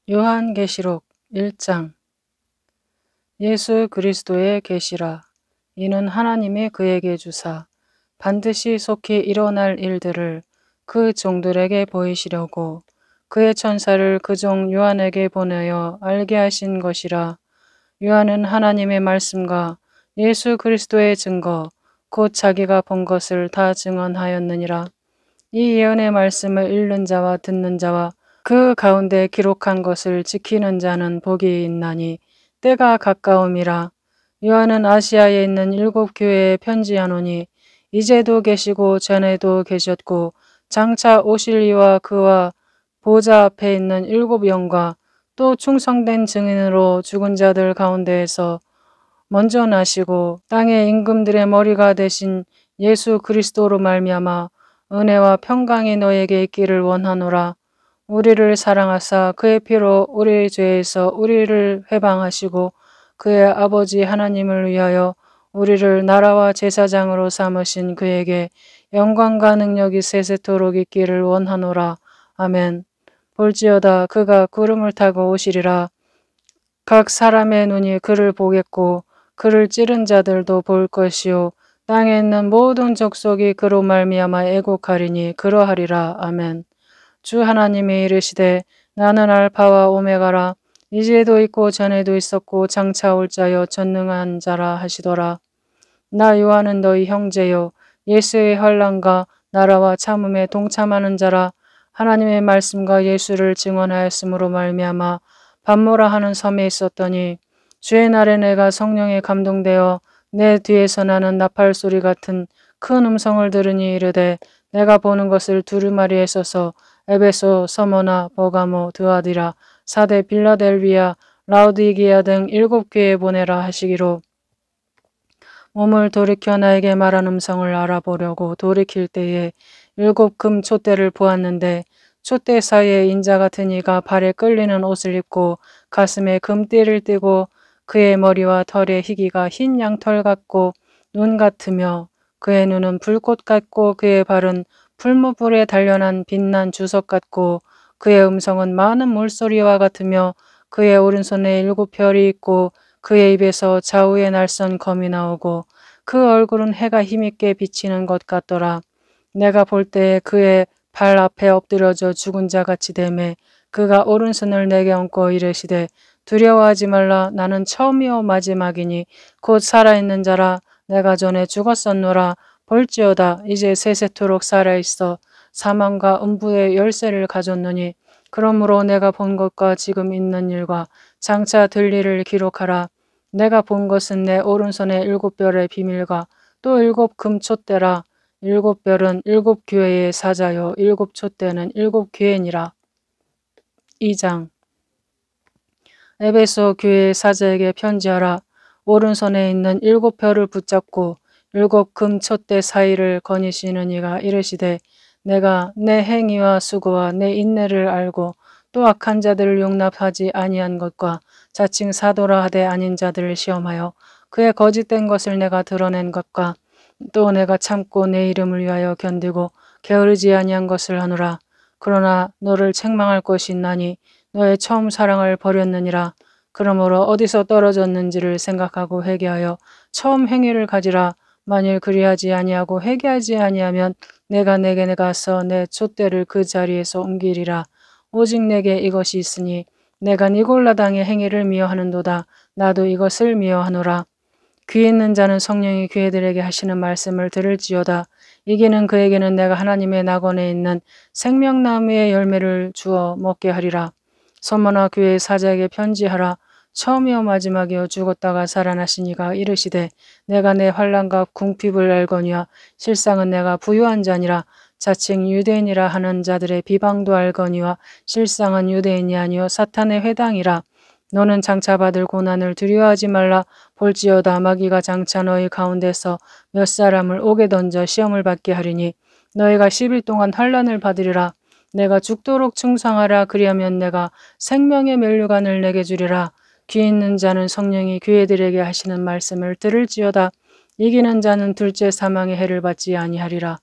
요한계시록 1장. 예수 그리스도의 계시라. 이는 하나님이 그에게 주사 반드시 속히 일어날 일들을 그 종들에게 보이시려고 그의 천사를 그 종 요한에게 보내어 알게 하신 것이라. 요한은 하나님의 말씀과 예수 그리스도의 증거 곧 자기가 본 것을 다 증언하였느니라. 이 예언의 말씀을 읽는 자와 듣는 자와 그 가운데 기록한 것을 지키는 자는 복이 있나니 때가 가까움이라. 요한은 아시아에 있는 7 교회에 편지하노니 이제도 계시고 전에도 계셨고 장차 오실 이와 그와 보좌 앞에 있는 7 영과 또 충성된 증인으로 죽은 자들 가운데에서 먼저 나시고 땅의 임금들의 머리가 되신 예수 그리스도로 말미암아 은혜와 평강이 너에게 있기를 원하노라. 우리를 사랑하사 그의 피로 우리의 죄에서 우리를 해방하시고 그의 아버지 하나님을 위하여 우리를 나라와 제사장으로 삼으신 그에게 영광과 능력이 세세토록 있기를 원하노라. 아멘. 볼지어다 그가 구름을 타고 오시리라. 각 사람의 눈이 그를 보겠고 그를 찌른 자들도 볼 것이요 땅에 있는 모든 족속이 그로 말미암아 애곡하리니 그러하리라. 아멘. 주 하나님이 이르시되 나는 알파와 오메가라. 이제도 있고 전에도 있었고 장차 올 자여 전능한 자라 하시더라. 나 요한은 너희 형제요 예수의 환난과 나라와 참음에 동참하는 자라. 하나님의 말씀과 예수를 증언하였으므로 말미암아 밤모라 하는 섬에 있었더니 주의 날에 내가 성령에 감동되어 내 뒤에서 나는 나팔 소리 같은 큰 음성을 들으니 이르되 내가 보는 것을 두루마리에 써서 에베소, 서머나, 버가모, 드아디라, 사대, 빌라델비아, 라우디기아 등 7 교회에 보내라 하시기로 몸을 돌이켜 나에게 말한 음성을 알아보려고 돌이킬 때에 7 금 촛대를 보았는데 촛대 사이에 인자 같은 이가 발에 끌리는 옷을 입고 가슴에 금띠를 띠고 그의 머리와 털의 희기가 흰 양털 같고 눈 같으며 그의 눈은 불꽃 같고 그의 발은 풀무불에 단련한 빛난 주석 같고 그의 음성은 많은 물소리와 같으며 그의 오른손에 7 별이 있고 그의 입에서 좌우에 날선 검이 나오고 그 얼굴은 해가 힘있게 비치는 것 같더라. 내가 볼 때에 그의 발 앞에 엎드려져 죽은 자같이 되매 그가 오른손을 내게 얹고 이르시되 두려워하지 말라. 나는 처음이요 마지막이니 곧 살아있는 자라. 내가 전에 죽었었노라. 볼지어다 이제 세세토록 살아있어 사망과 음부의 열쇠를 가졌노니 그러므로 내가 본 것과 지금 있는 일과 장차 될 일을 기록하라. 내가 본 것은 내 오른손에 7 별의 비밀과 또 7 금촛대라. 7 별은 7 교회의 사자요 7 촛대는 7 교회니라. 2장. 에베소 교회의 사자에게 편지하라. 오른손에 있는 7 별을 붙잡고 7 금 촛대 사이를 거니시는 이가 이르시되 내가 내 행위와 수고와 내 인내를 알고 또 악한 자들을 용납하지 아니한 것과 자칭 사도라 하되 아닌 자들을 시험하여 그의 거짓된 것을 내가 드러낸 것과 또 내가 참고 내 이름을 위하여 견디고 게으르지 아니한 것을 하노라. 그러나 너를 책망할 것이 있나니 너의 처음 사랑을 버렸느니라. 그러므로 어디서 떨어졌는지를 생각하고 회개하여 처음 행위를 가지라. 만일 그리하지 아니하고 회개하지 아니하면 내가 내게 가서 내 촛대를 그 자리에서 옮기리라. 오직 내게 이것이 있으니 내가 니골라 당의 행위를 미워하는도다. 나도 이것을 미워하노라. 귀 있는 자는 성령이 교회들에게 하시는 말씀을 들을지어다. 이기는 그에게는 내가 하나님의 낙원에 있는 생명나무의 열매를 주어 먹게 하리라. 서머나 교회의 사자에게 편지하라. 처음이요 마지막이요 죽었다가 살아나신 이가 이르시되 내가 내 환난과 궁핍을 알거니와 실상은 내가 부유한 자니라. 자칭 유대인이라 하는 자들의 비방도 알거니와 실상은 유대인이 아니요 사탄의 회당이라. 너는 장차 받을 고난을 두려워하지 말라. 볼지어다 마귀가 장차 너희 가운데서 몇 사람을 옥에 던져 시험을 받게 하리니 너희가 10일 동안 환난을 받으리라. 내가 죽도록 충성하라. 그리하면 내가 생명의 면류관을 내게 주리라. 귀 있는 자는 성령이 교회들에게 하시는 말씀을 들을지어다. 이기는 자는 둘째 사망의 해를 받지 아니하리라.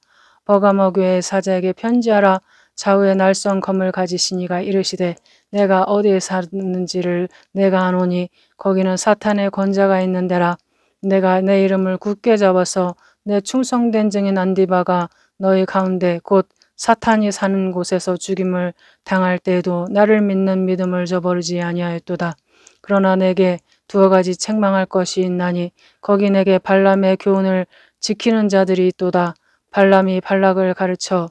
버가모 교회의 사자에게 편지하라. 좌우에 날선 검을 가지시니가 이르시되 내가 어디에 사는지를 내가 아노니 거기는 사탄의 권자가 있는 데라. 내가 내 이름을 굳게 잡아서 내 충성된 증인 안디바가 너희 가운데 곧 사탄이 사는 곳에서 죽임을 당할 때에도 나를 믿는 믿음을 저버리지 아니하였도다. 그러나 내게 두어 가지 책망할 것이 있나니 거기 내게 발람의 교훈을 지키는 자들이 있도다. 발람이 발락을 가르쳐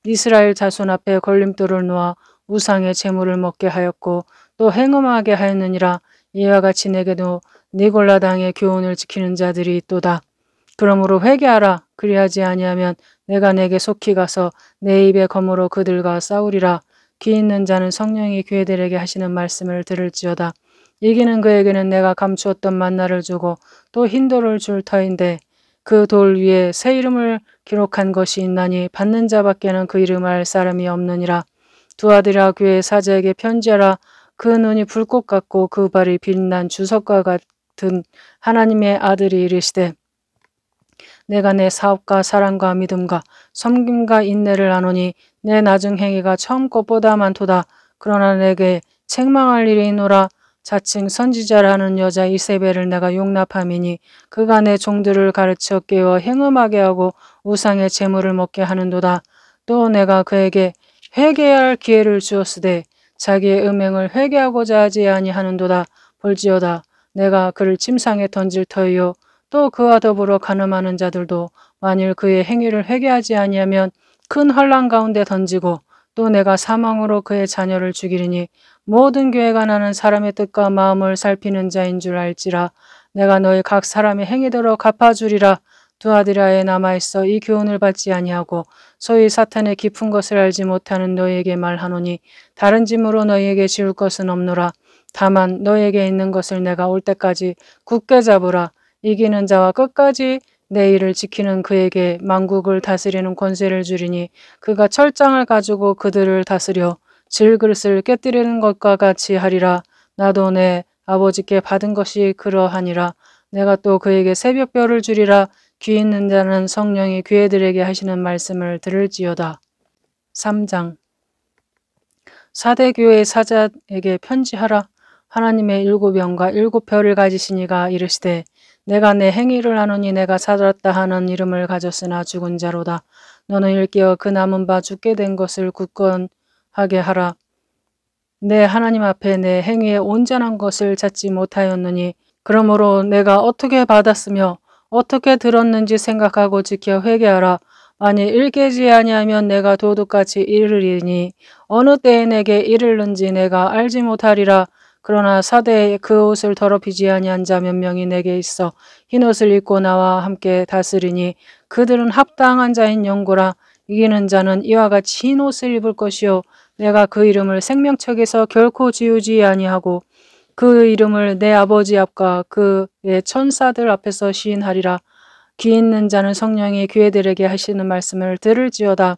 이스라엘 자손 앞에 걸림돌을 놓아 우상의 제물을 먹게 하였고 또 행음하게 하였느니라. 이와 같이 내게도 니골라당의 교훈을 지키는 자들이 있도다. 그러므로 회개하라. 그리하지 아니하면 내가 내게 속히 가서 내 입의 검으로 그들과 싸우리라. 귀 있는 자는 성령이 교회들에게 하시는 말씀을 들을지어다. 이기는 그에게는 내가 감추었던 만나를 주고 또 흰돌을 줄 터인데 그 돌 위에 새 이름을 기록한 것이 있나니 받는 자밖에는 그 이름을 알 사람이 없느니라. 두 아들아 교회 사자에게 편지하라. 그 눈이 불꽃 같고 그 발이 빛난 주석과 같은 하나님의 아들이 이르시되 내가 내 사업과 사랑과 믿음과 섬김과 인내를 아노니 내 나중 행위가 처음 것보다 많도다. 그러나 내게 책망할 일이 있노라. 자칭 선지자라는 여자 이세벨을 내가 용납함이니 그가 내 종들을 가르쳐 깨워 행음하게 하고 우상의 제물을 먹게 하는도다. 또 내가 그에게 회개할 기회를 주었으되 자기의 음행을 회개하고자 하지 아니하는도다. 볼지어다. 내가 그를 침상에 던질 터이요 또 그와 더불어 간음하는 자들도 만일 그의 행위를 회개하지 아니하면 큰 환난 가운데 던지고 또 내가 사망으로 그의 자녀를 죽이리니 모든 교회가 나는 사람의 뜻과 마음을 살피는 자인 줄 알지라. 내가 너희 각 사람의 행위대로 갚아주리라. 두 아들아에 남아있어 이 교훈을 받지 아니하고 소위 사탄의 깊은 것을 알지 못하는 너희에게 말하노니 다른 짐으로 너희에게 지울 것은 없노라. 다만 너희에게 있는 것을 내가 올 때까지 굳게 잡으라. 이기는 자와 끝까지 내 일을 지키는 그에게 만국을 다스리는 권세를 주리니 그가 철장을 가지고 그들을 다스려 질그릇을 깨뜨리는 것과 같이 하리라. 나도 내 아버지께 받은 것이 그러하니라. 내가 또 그에게 새벽별을 주리라. 귀 있는 자는 성령이 교회들에게 하시는 말씀을 들을지어다. 3장 사대교회 사자에게 편지하라. 하나님의 7영과 7별을 가지시니가 이르시되 내가 내 행위를 아노니 내가 살았다 하는 이름을 가졌으나 죽은 자로다. 너는 일깨어 그 남은 바 죽게 된 것을 굳건하게 하라. 내 하나님 앞에 내 행위의 온전한 것을 찾지 못하였느니 그러므로 내가 어떻게 받았으며 어떻게 들었는지 생각하고 지켜 회개하라. 만일 일깨지 아니하면 내가 도둑같이 이르리니 어느 때에 내게 이르는지 내가 알지 못하리라. 그러나 사대에 그 옷을 더럽히지 아니한 자 몇 명이 내게 있어 흰옷을 입고 나와 함께 다스리니 그들은 합당한 자인 영고라. 이기는 자는 이와 같이 흰옷을 입을 것이요 내가 그 이름을 생명책에서 결코 지우지 아니하고 그 이름을 내 아버지 앞과 그의 천사들 앞에서 시인하리라. 귀 있는 자는 성령이 교회들에게 하시는 말씀을 들을지어다.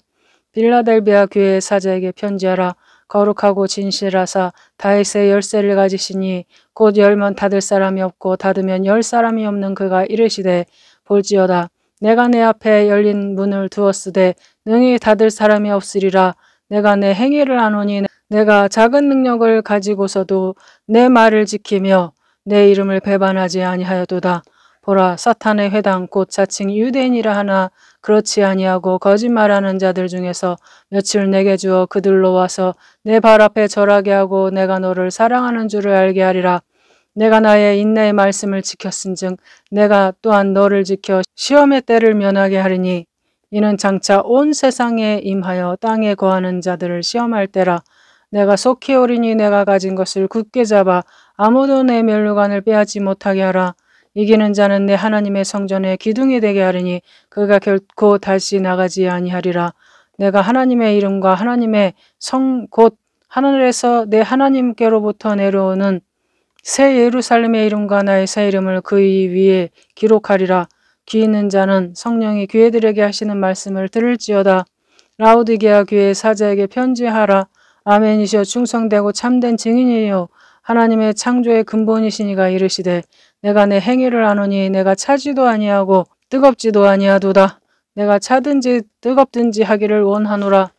빌라델비아 교회 사자에게 편지하라. 거룩하고 진실하사 다윗의 열쇠를 가지시니 곧 열면 닫을 사람이 없고 닫으면 열 사람이 없는 그가 이르시되 볼지어다. 내가 내 앞에 열린 문을 두었으되 능히 닫을 사람이 없으리라. 내가 내 행위를 아노니 내가 작은 능력을 가지고서도 내 말을 지키며 내 이름을 배반하지 아니하여도다. 보라, 사탄의 회당 곧 자칭 유대인이라 하나 그렇지 아니하고 거짓말하는 자들 중에서 며칠 내게 주어 그들로 와서 내 발 앞에 절하게 하고 내가 너를 사랑하는 줄을 알게 하리라. 내가 나의 인내의 말씀을 지켰은즉 내가 또한 너를 지켜 시험의 때를 면하게 하리니 이는 장차 온 세상에 임하여 땅에 거하는 자들을 시험할 때라. 내가 속히 오리니 내가 가진 것을 굳게 잡아 아무도 내 면류관을 빼앗지 못하게 하라. 이기는 자는 내 하나님의 성전에 기둥이 되게 하리니 그가 결코 다시 나가지 아니하리라. 내가 하나님의 이름과 하나님의 성 곧 하늘에서 내 하나님께로부터 내려오는 새 예루살렘의 이름과 나의 새 이름을 그 위에 기록하리라. 귀 있는 자는 성령이 교회들에게 하시는 말씀을 들을지어다. 라우디게아 교회 사자에게 편지하라. 아멘이시여 충성되고 참된 증인이요 하나님의 창조의 근본이시니가 이르시되 내가 내 행위를 아노니 내가 차지도 아니하고 뜨겁지도 아니하도다. 내가 차든지 뜨겁든지 하기를 원하노라.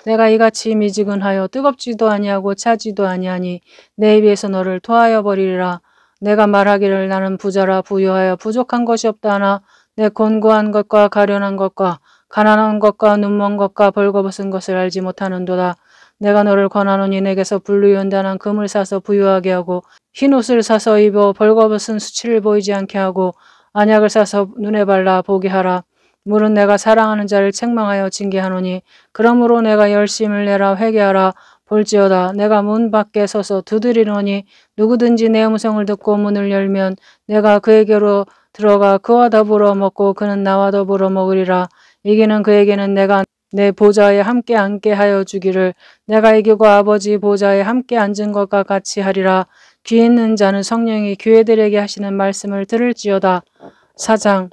내가 이같이 미지근하여 뜨겁지도 아니하고 차지도 아니하니 내 입에서 너를 토하여 버리리라. 내가 말하기를 나는 부자라 부유하여 부족한 것이 없다 하나 내 곤고한 것과 가련한 것과 가난한 것과 눈먼 것과 벌거벗은 것을 알지 못하는도다. 내가 너를 권하노니 내게서 불루연단한 금을 사서 부유하게 하고 흰옷을 사서 입어 벌거벗은 수치를 보이지 않게 하고 안약을 사서 눈에 발라 보게 하라. 물은 내가 사랑하는 자를 책망하여 징계하노니 그러므로 내가 열심을 내라 회개하라. 볼지어다 내가 문 밖에 서서 두드리노니 누구든지 내 음성을 듣고 문을 열면 내가 그에게로 들어가 그와 더불어 먹고 그는 나와 더불어 먹으리라. 이기는 그에게는 내가 내 보좌에 함께 앉게 하여 주기를 내가 이기고 아버지 보좌에 함께 앉은 것과 같이 하리라. 귀 있는 자는 성령이 교회들에게 하시는 말씀을 들을지어다. 4장.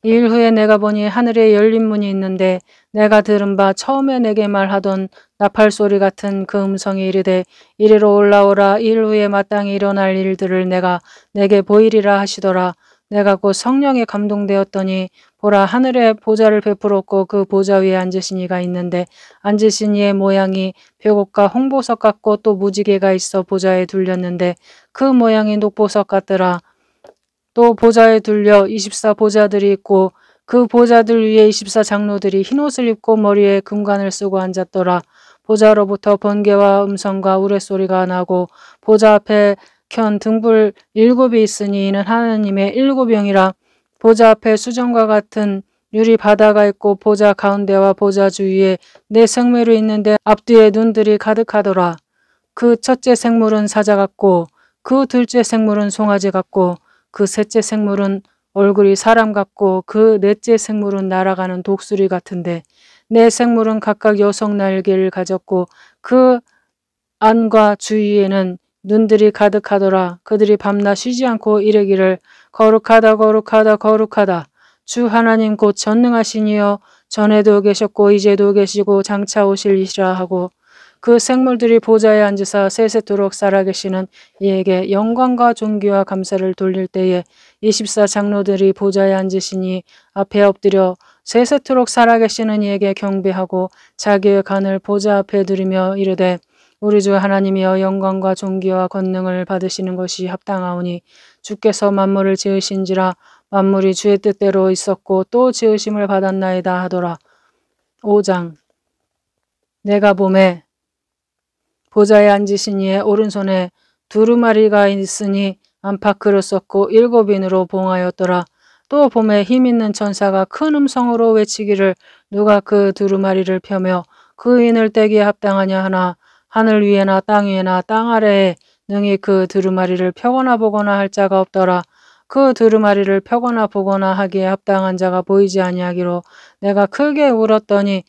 이 일 후에 내가 보니 하늘에 열린 문이 있는데 내가 들은 바 처음에 내게 말하던 나팔 소리 같은 그 음성이 이르되 이리로 올라오라. 이 일 후에 마땅히 일어날 일들을 내가 내게 보이리라 하시더라. 내가 곧 성령에 감동되었더니 보라 하늘에 보좌를 베풀었고 그 보좌 위에 앉으신 이가 있는데 앉으신 이의 모양이 벽옥과 홍보석 같고 또 무지개가 있어 보좌에 둘렸는데 그 모양이 녹보석 같더라. 또 보좌에 둘려 24 보좌들이 있고 그 보좌들 위에 24 장로들이 흰옷을 입고 머리에 금관을 쓰고 앉았더라. 보좌로부터 번개와 음성과 우레소리가 나고 보좌 앞에 켠 등불 7이 있으니 이는 하나님의 7영이라. 보좌 앞에 수정과 같은 유리 바다가 있고 보좌 가운데와 보좌 주위에 네 생물이 있는데 앞뒤에 눈들이 가득하더라. 그 첫째 생물은 사자 같고 그 둘째 생물은 송아지 같고 그 셋째 생물은 얼굴이 사람 같고 그 넷째 생물은 날아가는 독수리 같은데 네 생물은 각각 여성 날개를 가졌고 그 안과 주위에는 눈들이 가득하더라. 그들이 밤낮 쉬지 않고 이르기를 거룩하다 거룩하다 거룩하다. 주 하나님 곧 전능하신 이여 전에도 계셨고 이제도 계시고 장차 오실 이시라 하고 그 생물들이 보좌에 앉으사 세세토록 살아계시는 이에게 영광과 존귀와 감사를 돌릴 때에 24 장로들이 보좌에 앉으시니 앞에 엎드려 세세토록 살아계시는 이에게 경배하고 자기의 간을 보좌 앞에 드리며 이르되 우리 주 하나님이여 영광과 존귀와 권능을 받으시는 것이 합당하오니 주께서 만물을 지으신지라 만물이 주의 뜻대로 있었고 또 지으심을 받았나이다 하더라. 5장. 내가 보매 보좌에 앉으신 이의 오른손에 두루마리가 있으니 안팎으로 썼고 7인으로 봉하였더라. 또 봄에 힘있는 천사가 큰 음성으로 외치기를 누가 그 두루마리를 펴며 그 인을 떼기에 합당하냐 하나 하늘 위에나 땅 위에나 땅 아래에 능히 그 두루마리를 펴거나 보거나 할 자가 없더라. 그 두루마리를 펴거나 보거나 하기에 합당한 자가 보이지 아니하기로 내가 크게 울었더니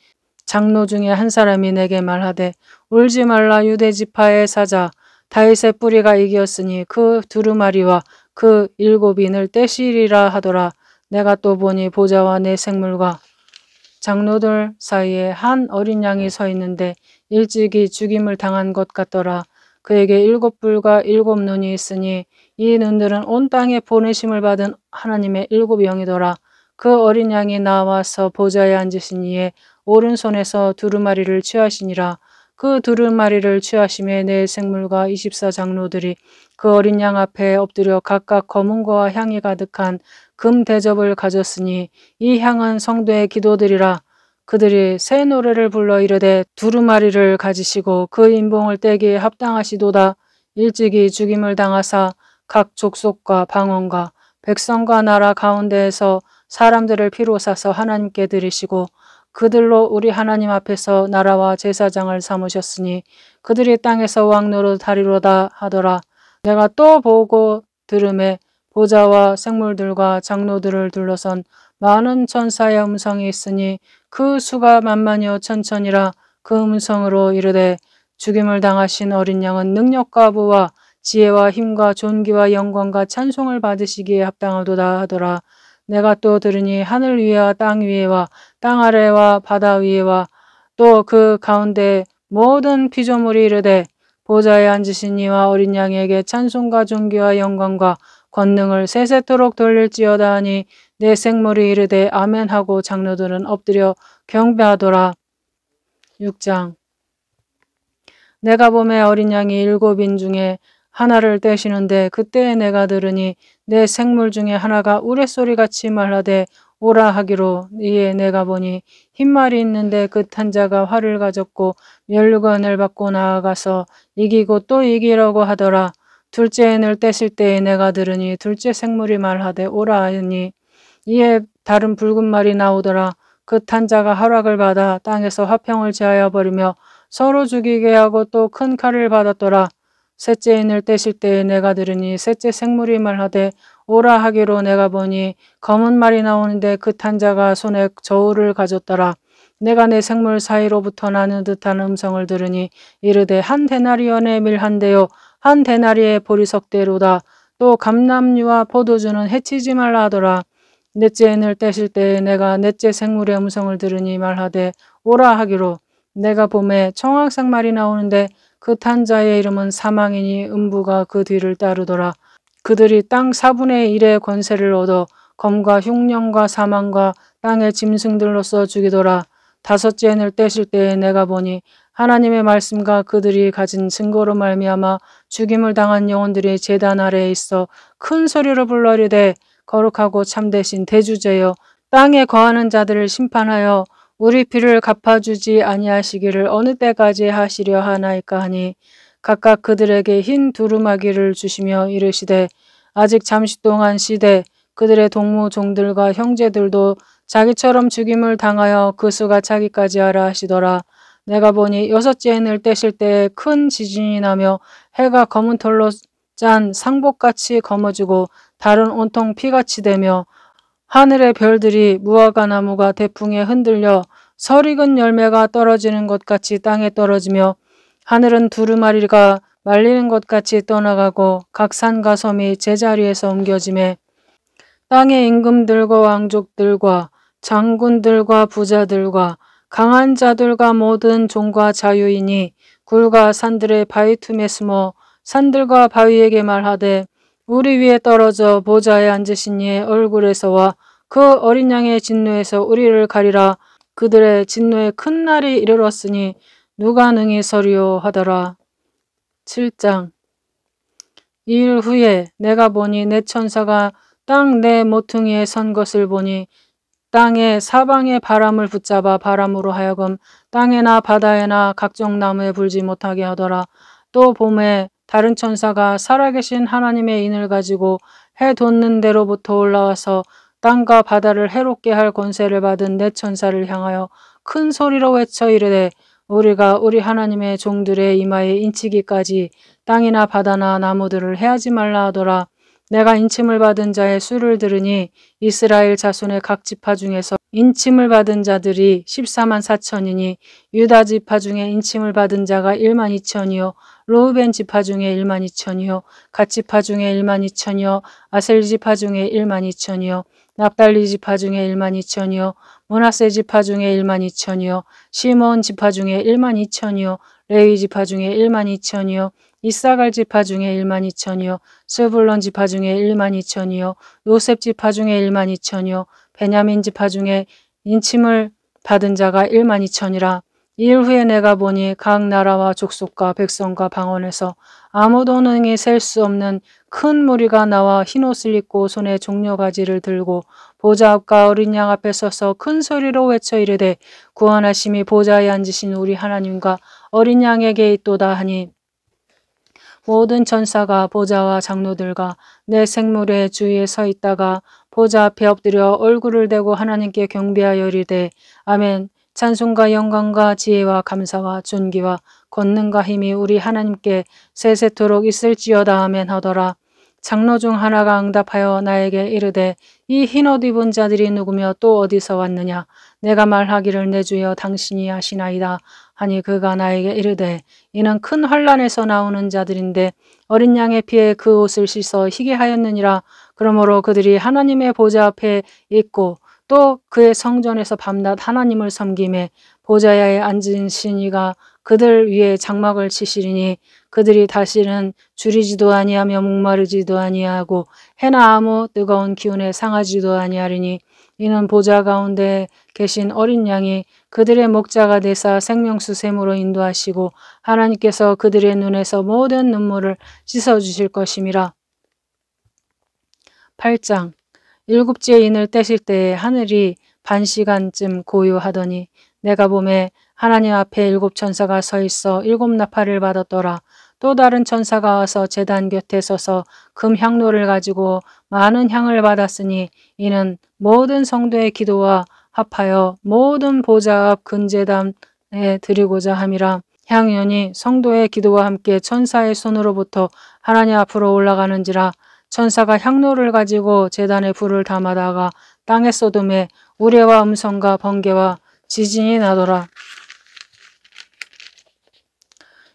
장로 중에 한 사람이 내게 말하되 울지 말라. 유대 지파의 사자 다윗의 뿌리가 이기었으니 그 두루마리와 그 7인을 떼시리라 하더라. 내가 또 보니 보좌와 내 생물과 장로들 사이에 한 어린 양이 서 있는데 일찍이 죽임을 당한 것 같더라. 그에게 7뿔과 7눈이 있으니 이 눈들은 온 땅에 보내심을 받은 하나님의 7영이더라. 그 어린 양이 나와서 보좌에 앉으신 이의 오른손에서 두루마리를 취하시니라. 그 두루마리를 취하심에 내 생물과 24 장로들이 그 어린 양 앞에 엎드려 각각 검은 거와 향이 가득한 금 대접을 가졌으니 이 향은 성도의 기도들이라. 그들이 새 노래를 불러 이르되 두루마리를 가지시고 그 인봉을 떼기에 합당하시도다. 일찍이 죽임을 당하사 각 족속과 방언과 백성과 나라 가운데에서 사람들을 피로 사서 하나님께 드리시고 그들로 우리 하나님 앞에서 나라와 제사장을 삼으셨으니 그들이 땅에서 왕 노릇하리로다 하더라. 내가 또 보고 들음에 보좌와 생물들과 장로들을 둘러선 많은 천사의 음성이 있으니 그 수가 만만여 천천이라. 그 음성으로 이르되 죽임을 당하신 어린 양은 능력과 부와 지혜와 힘과 존귀와 영광과 찬송을 받으시기에 합당하도다 하더라. 내가 또 들으니 하늘 위와 땅 위에와 땅 아래와 바다 위에와 또 그 가운데 모든 피조물이 이르되 보좌에 앉으신 이와 어린 양에게 찬송과 존귀와 영광과 권능을 세세토록 돌릴지어다 하니 내 생물이 이르되 아멘하고 장로들은 엎드려 경배하더라. 6장. 내가 보매 어린 양이 7인 중에 하나를 떼시는데 그때에 내가 들으니 내 생물 중에 하나가 우레소리같이 말하되 오라 하기로. 이에 내가 보니 흰말이 있는데 그 탄 자가 활을 가졌고 면류관을 받고 나아가서 이기고 또 이기려고 하더라. 둘째 인을 떼실 때에 내가 들으니 둘째 생물이 말하되 오라 하니 이에 다른 붉은 말이 나오더라. 그 탄 자가 허락을 받아 땅에서 화평을 제하여 버리며 서로 죽이게 하고 또 큰 칼을 받았더라. 셋째 인을 떼실 때에 내가 들으니 셋째 생물이 말하되 오라 하기로. 내가 보니 검은 말이 나오는데 그 탄 자가 손에 저울을 가졌더라. 내가 내 생물 사이로부터 나는 듯한 음성을 들으니 이르되 한 데나리온의 밀 한 대요 한 데나리의 보리석대로다. 또 감람류와 포도주는 해치지 말라 하더라. 넷째 인을 떼실 때에 내가 넷째 생물의 음성을 들으니 말하되 오라 하기로. 내가 봄에 청황색 말이 나오는데 그 탄 자의 이름은 사망이니 음부가 그 뒤를 따르더라. 그들이 땅 4분의 1의 권세를 얻어 검과 흉년과 사망과 땅의 짐승들로서 죽이더라. 다섯째 인을 떼실 때에 내가 보니 하나님의 말씀과 그들이 가진 증거로 말미암아 죽임을 당한 영혼들이 제단 아래에 있어 큰 소리로 불러 이르되 거룩하고 참되신 대주제여 땅에 거하는 자들을 심판하여 우리 피를 갚아주지 아니하시기를 어느 때까지 하시려 하나이까 하니 각각 그들에게 흰 두루마기를 주시며 이르시되 아직 잠시 동안 쉬되 그들의 동무 종들과 형제들도 자기처럼 죽임을 당하여 그 수가 차기까지 하라 하시더라. 내가 보니 여섯째 인을 떼실 때에 큰 지진이 나며 해가 검은 털로 짠 상복같이 검어지고 달은 온통 피같이 되며 하늘의 별들이 무화과 나무가 대풍에 흔들려 설익은 열매가 떨어지는 것 같이 땅에 떨어지며 하늘은 두루마리가 말리는 것 같이 떠나가고 각 산과 섬이 제자리에서 옮겨지매 땅의 임금들과 왕족들과 장군들과 부자들과 강한 자들과 모든 종과 자유인이 굴과 산들의 바위 틈에 숨어 산들과 바위에게 말하되 우리 위에 떨어져 보좌에 앉으신 이의 얼굴에서와 그 어린 양의 진노에서 우리를 가리라. 그들의 진노의 큰 날이 이르렀으니 누가 능히 서리요 하더라. 7장. 이 일 후에 내가 보니 내 천사가 땅 내 모퉁이에 선 것을 보니 땅의 사방의 바람을 붙잡아 바람으로 하여금 땅에나 바다에나 각종 나무에 불지 못하게 하더라. 또 봄에 다른 천사가 살아계신 하나님의 인을 가지고 해 돋는 데로부터 올라와서 땅과 바다를 해롭게 할 권세를 받은 내 천사를 향하여 큰 소리로 외쳐 이르되 우리가 우리 하나님의 종들의 이마에 인치기까지 땅이나 바다나 나무들을 해하지 말라 하더라. 내가 인침을 받은 자의 수를 들으니 이스라엘 자손의 각 지파 중에서 인침을 받은 자들이 14만 4천이니 유다 지파 중에 인침을 받은 자가 1만 2천이요 르우벤 지파 중에 1만 2천이요 갓 지파 중에 1만 2천이요 아셀 지파 중에 1만 2천이요 납달리 지파 중에 1만 2천이요 므낫세 지파 중에 1만 2천이요 시몬 지파 중에 1만 2천이요 레위 지파 중에 1만 2천이요 이사갈 지파 중에 1만 2천이요 스불론 지파 중에 1만 2천이요 요셉 지파 중에 1만 2천이요 베냐민 지파 중에 인침을 받은 자가 1만 2천이라. 이 일 후에 내가 보니 각 나라와 족속과 백성과 방언에서 아무도 능히 셀 수 없는 큰 무리가 나와 흰옷을 입고 손에 종려가지를 들고 보좌 앞과 어린 양 앞에 서서 큰 소리로 외쳐 이르되 구원하심이 보좌에 앉으신 우리 하나님과 어린 양에게 있도다 하니 모든 천사가 보좌와 장로들과 내 생물의 주위에 서 있다가 보좌 앞에 엎드려 얼굴을 대고 하나님께 경배하여 이르되 아멘. 찬송과 영광과 지혜와 감사와 존귀와 권능과 힘이 우리 하나님께 세세토록 있을지어다 아멘 하더라. 장로 중 하나가 응답하여 나에게 이르되 이 흰옷 입은 자들이 누구며 또 어디서 왔느냐. 내가 말하기를 내 주여 당신이 하시나이다 하니 그가 나에게 이르되 이는 큰 환란에서 나오는 자들인데 어린 양의 피에 그 옷을 씻어 희게 하였느니라. 그러므로 그들이 하나님의 보좌 앞에 있고 또 그의 성전에서 밤낮 하나님을 섬김에 보좌에 앉으신 이가 그들 위에 장막을 치시리니 그들이 다시는 줄이지도 아니하며 목마르지도 아니하고 해나 아무 뜨거운 기운에 상하지도 아니하리니 이는 보좌 가운데 계신 어린 양이 그들의 목자가 되사 생명수 샘으로 인도하시고 하나님께서 그들의 눈에서 모든 눈물을 씻어주실 것임이라. 8장. 일곱째 인을 떼실 때에 하늘이 반시간쯤 고요하더니 내가 보매 하나님 앞에 일곱 천사가 서 있어 일곱 나팔을 받았더라. 또 다른 천사가 와서 제단 곁에 서서 금 향로를 가지고 많은 향을 받았으니 이는 모든 성도의 기도와 합하여 모든 보좌 앞 근제단에 드리고자 함이라. 향연이 성도의 기도와 함께 천사의 손으로부터 하나님 앞으로 올라가는지라. 천사가 향로를 가지고 제단에 불을 담아다가 땅에 쏟음에 우레와 음성과 번개와 지진이 나더라.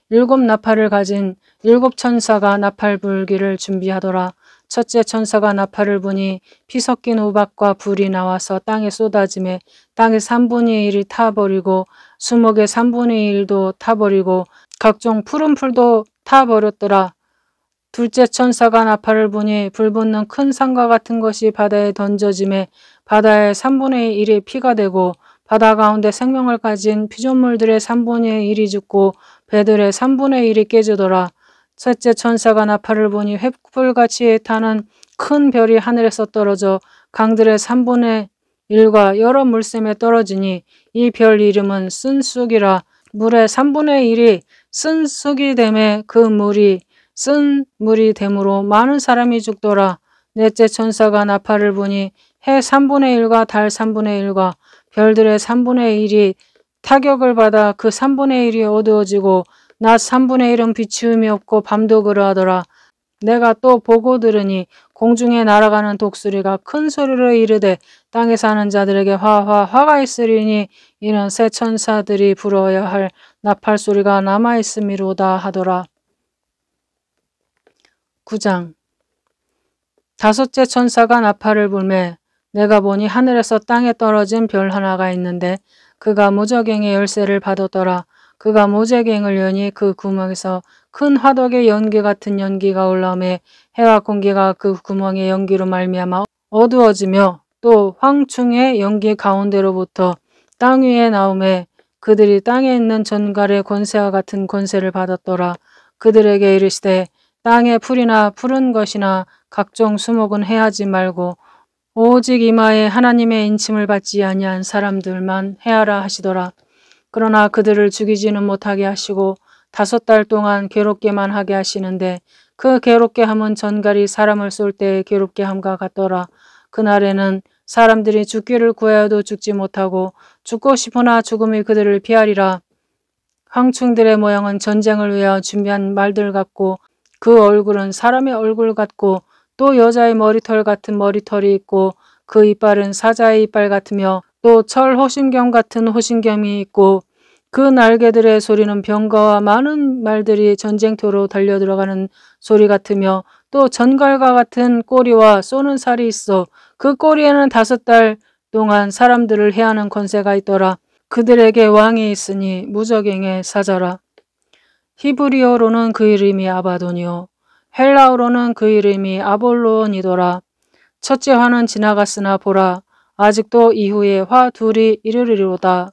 일곱 나팔을 가진 일곱 천사가 나팔 불기를 준비하더라. 첫째 천사가 나팔을 부니 피 섞인 우박과 불이 나와서 땅에 쏟아지매 땅의 3분의 1이 타버리고 수목의 3분의 1도 타버리고 각종 푸른 풀도 타버렸더라. 둘째 천사가 나팔을 부니 불붙는 큰 산과 같은 것이 바다에 던져지매 바다의 3분의 1이 피가 되고 바다 가운데 생명을 가진 피조물들의 3분의 1이 죽고 배들의 3분의 1이 깨지더라. 셋째 천사가 나팔을 부니 횃불같이 타는 큰 별이 하늘에서 떨어져 강들의 3분의 1과 여러 물샘에 떨어지니 이 별 이름은 쓴쑥이라. 물의 3분의 1이 쓴쑥이 되매 그 물이 쓴 물이 되므로 많은 사람이 죽더라. 넷째 천사가 나팔을 부니 해 3분의 1과 달 3분의 1과 별들의 3분의 1이 타격을 받아 그 3분의 1이 어두워지고 낮 3분의 1은 비치움이 없고 밤도 그러하더라. 내가 또 보고 들으니 공중에 날아가는 독수리가 큰 소리로 이르되 땅에 사는 자들에게 화가 있으리니 이는 새 천사들이 불어야 할 나팔 소리가 남아있음이로다 하더라. 9장. 다섯째 천사가 나팔을 불매 내가 보니 하늘에서 땅에 떨어진 별 하나가 있는데 그가 무저갱의 열쇠를 받았더라. 그가 무저갱을 여니 그 구멍에서 큰 화덕의 연기 같은 연기가 올라오매 해와 공기가 그 구멍의 연기로 말미암아 어두워지며 또 황충의 연기 가운데로부터 땅 위에 나오매 그들이 땅에 있는 전갈의 권세와 같은 권세를 받았더라. 그들에게 이르시되 땅의 풀이나 푸른 것이나 각종 수목은 해하지 말고 오직 이마에 하나님의 인침을 받지 아니한 사람들만 해하라 하시더라. 그러나 그들을 죽이지는 못하게 하시고 5달 동안 괴롭게만 하게 하시는데 그 괴롭게 함은 전갈이 사람을 쏠 때 괴롭게 함과 같더라. 그날에는 사람들이 죽기를 구하여도 죽지 못하고 죽고 싶으나 죽음이 그들을 피하리라. 황충들의 모양은 전쟁을 위하여 준비한 말들 같고 그 얼굴은 사람의 얼굴 같고 또 여자의 머리털 같은 머리털이 있고 그 이빨은 사자의 이빨 같으며 또 철 호심경 같은 호심경이 있고 그 날개들의 소리는 병거와 많은 말들이 전쟁터로 달려들어가는 소리 같으며 또 전갈과 같은 꼬리와 쏘는 살이 있어 그 꼬리에는 5달 동안 사람들을 해하는 권세가 있더라. 그들에게 왕이 있으니 무저갱의 사자라. 히브리어로는 그 이름이 아바돈이요 헬라어로는 그 이름이 아볼론이더라. 첫째 화는 지나갔으나 보라 아직도 이후에 화 둘이 이르리로다.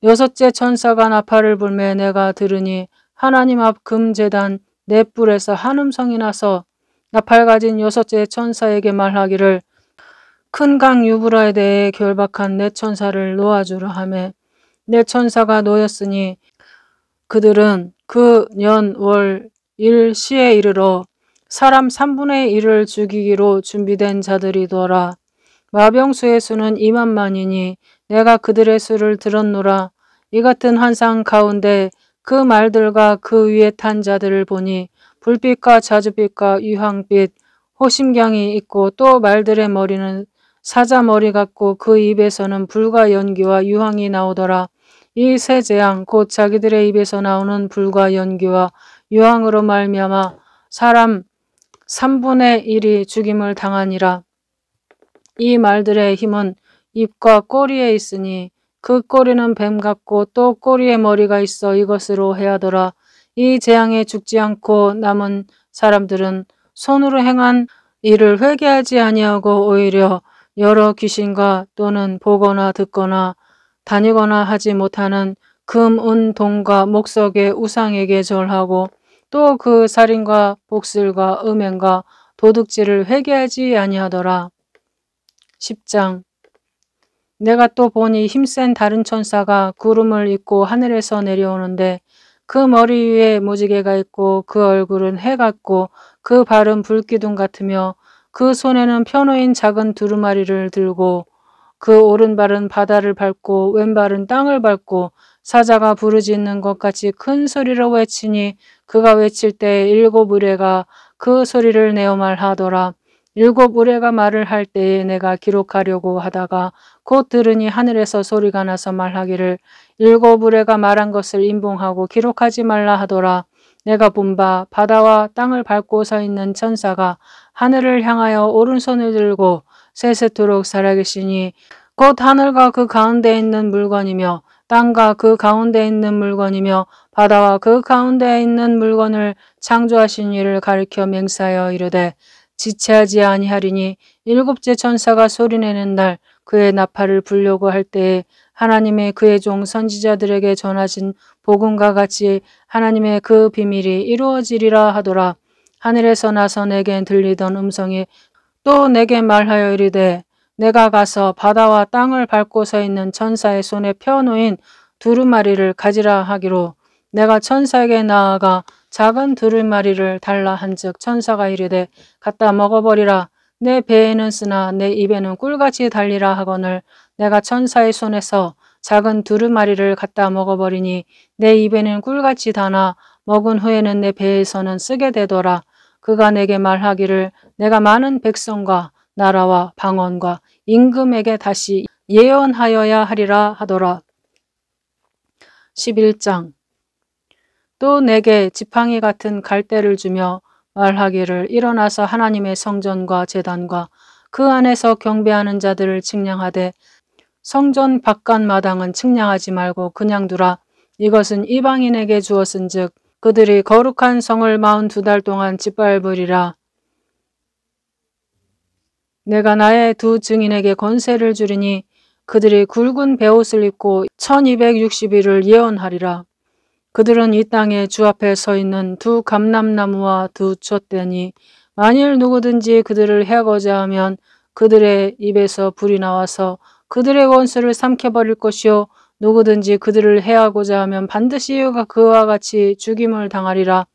여섯째 천사가 나팔을 불매 내가 들으니 하나님 앞 금제단 넷불에서 한 음성이 나서 나팔 가진 여섯째 천사에게 말하기를 큰 강 유브라에 대해 결박한 네 천사를 놓아주라 하매 네 천사가 놓였으니 그들은 그 년 월 일 시에 이르러 사람 3분의 1을 죽이기로 준비된 자들이더라. 마병수의 수는 2만만이니 내가 그들의 수를 들었노라. 이 같은 환상 가운데 그 말들과 그 위에 탄 자들을 보니 불빛과 자주빛과 유황빛 호심경이 있고 또 말들의 머리는 사자 머리 같고 그 입에서는 불과 연기와 유황이 나오더라. 이 세 재앙 곧 자기들의 입에서 나오는 불과 연기와 유황으로 말미암아 사람 3분의 1이 죽임을 당하니라. 이 말들의 힘은 입과 꼬리에 있으니 그 꼬리는 뱀 같고 또 꼬리에 머리가 있어 이것으로 해하더라. 이 재앙에 죽지 않고 남은 사람들은 손으로 행한 일을 회개하지 아니하고 오히려 여러 귀신과 또는 보거나 듣거나 다니거나 하지 못하는 금, 은, 동과 목석의 우상에게 절하고 또 그 살인과 복슬과 음행과 도둑질을 회개하지 아니하더라. 10장. 내가 또 보니 힘센 다른 천사가 구름을 입고 하늘에서 내려오는데 그 머리 위에 무지개가 있고 그 얼굴은 해 같고 그 발은 불기둥 같으며 그 손에는 펴놓인 작은 두루마리를 들고 그 오른발은 바다를 밟고 왼발은 땅을 밟고 사자가 부르짖는 것 같이 큰 소리로 외치니 그가 외칠 때 일곱 의뢰가 그 소리를 내어 말하더라. 일곱 의뢰가 말을 할 때에 내가 기록하려고 하다가 곧 들으니 하늘에서 소리가 나서 말하기를 일곱 의뢰가 말한 것을 인봉하고 기록하지 말라 하더라. 내가 본 바 바다와 땅을 밟고 서 있는 천사가 하늘을 향하여 오른손을 들고 세세토록 살아계시니 곧 하늘과 그 가운데 있는 물건이며 땅과 그 가운데 있는 물건이며 바다와 그 가운데 있는 물건을 창조하신 이를 가리켜 맹세하여 이르되 지체하지 아니하리니 일곱째 천사가 소리내는 날 그의 나팔을 불려고 할 때에 하나님의 그의 종 선지자들에게 전하신 복음과 같이 하나님의 그 비밀이 이루어지리라 하더라. 하늘에서 나서 내게 들리던 음성이 또 내게 말하여 이르되 내가 가서 바다와 땅을 밟고 서 있는 천사의 손에 펴놓인 두루마리를 가지라 하기로 내가 천사에게 나아가 작은 두루마리를 달라 한즉 천사가 이르되 갖다 먹어버리라. 내 배에는 쓰나 내 입에는 꿀같이 달리라 하거늘 내가 천사의 손에서 작은 두루마리를 갖다 먹어버리니 내 입에는 꿀같이 다나 먹은 후에는 내 배에서는 쓰게 되더라. 그가 내게 말하기를 내가 많은 백성과 나라와 방언과 임금에게 다시 예언하여야 하리라 하더라. 11장. 또 내게 지팡이 같은 갈대를 주며 말하기를 일어나서 하나님의 성전과 제단과 그 안에서 경배하는 자들을 측량하되 성전 바깥 마당은 측량하지 말고 그냥 두라. 이것은 이방인에게 주었은즉 그들이 거룩한 성을 42달 동안 짓밟으리라. 내가 나의 두 증인에게 권세를 주리니 그들이 굵은 베옷을 입고 1260일을 예언하리라. 그들은 이 땅에 주 앞에 서 있는 두 감람나무와 두 촛대니 만일 누구든지 그들을 해하고자 하면 그들의 입에서 불이 나와서 그들의 원수를 삼켜버릴 것이요 누구든지 그들을 해하고자 하면 반드시 그와 같이 죽임을 당하리라.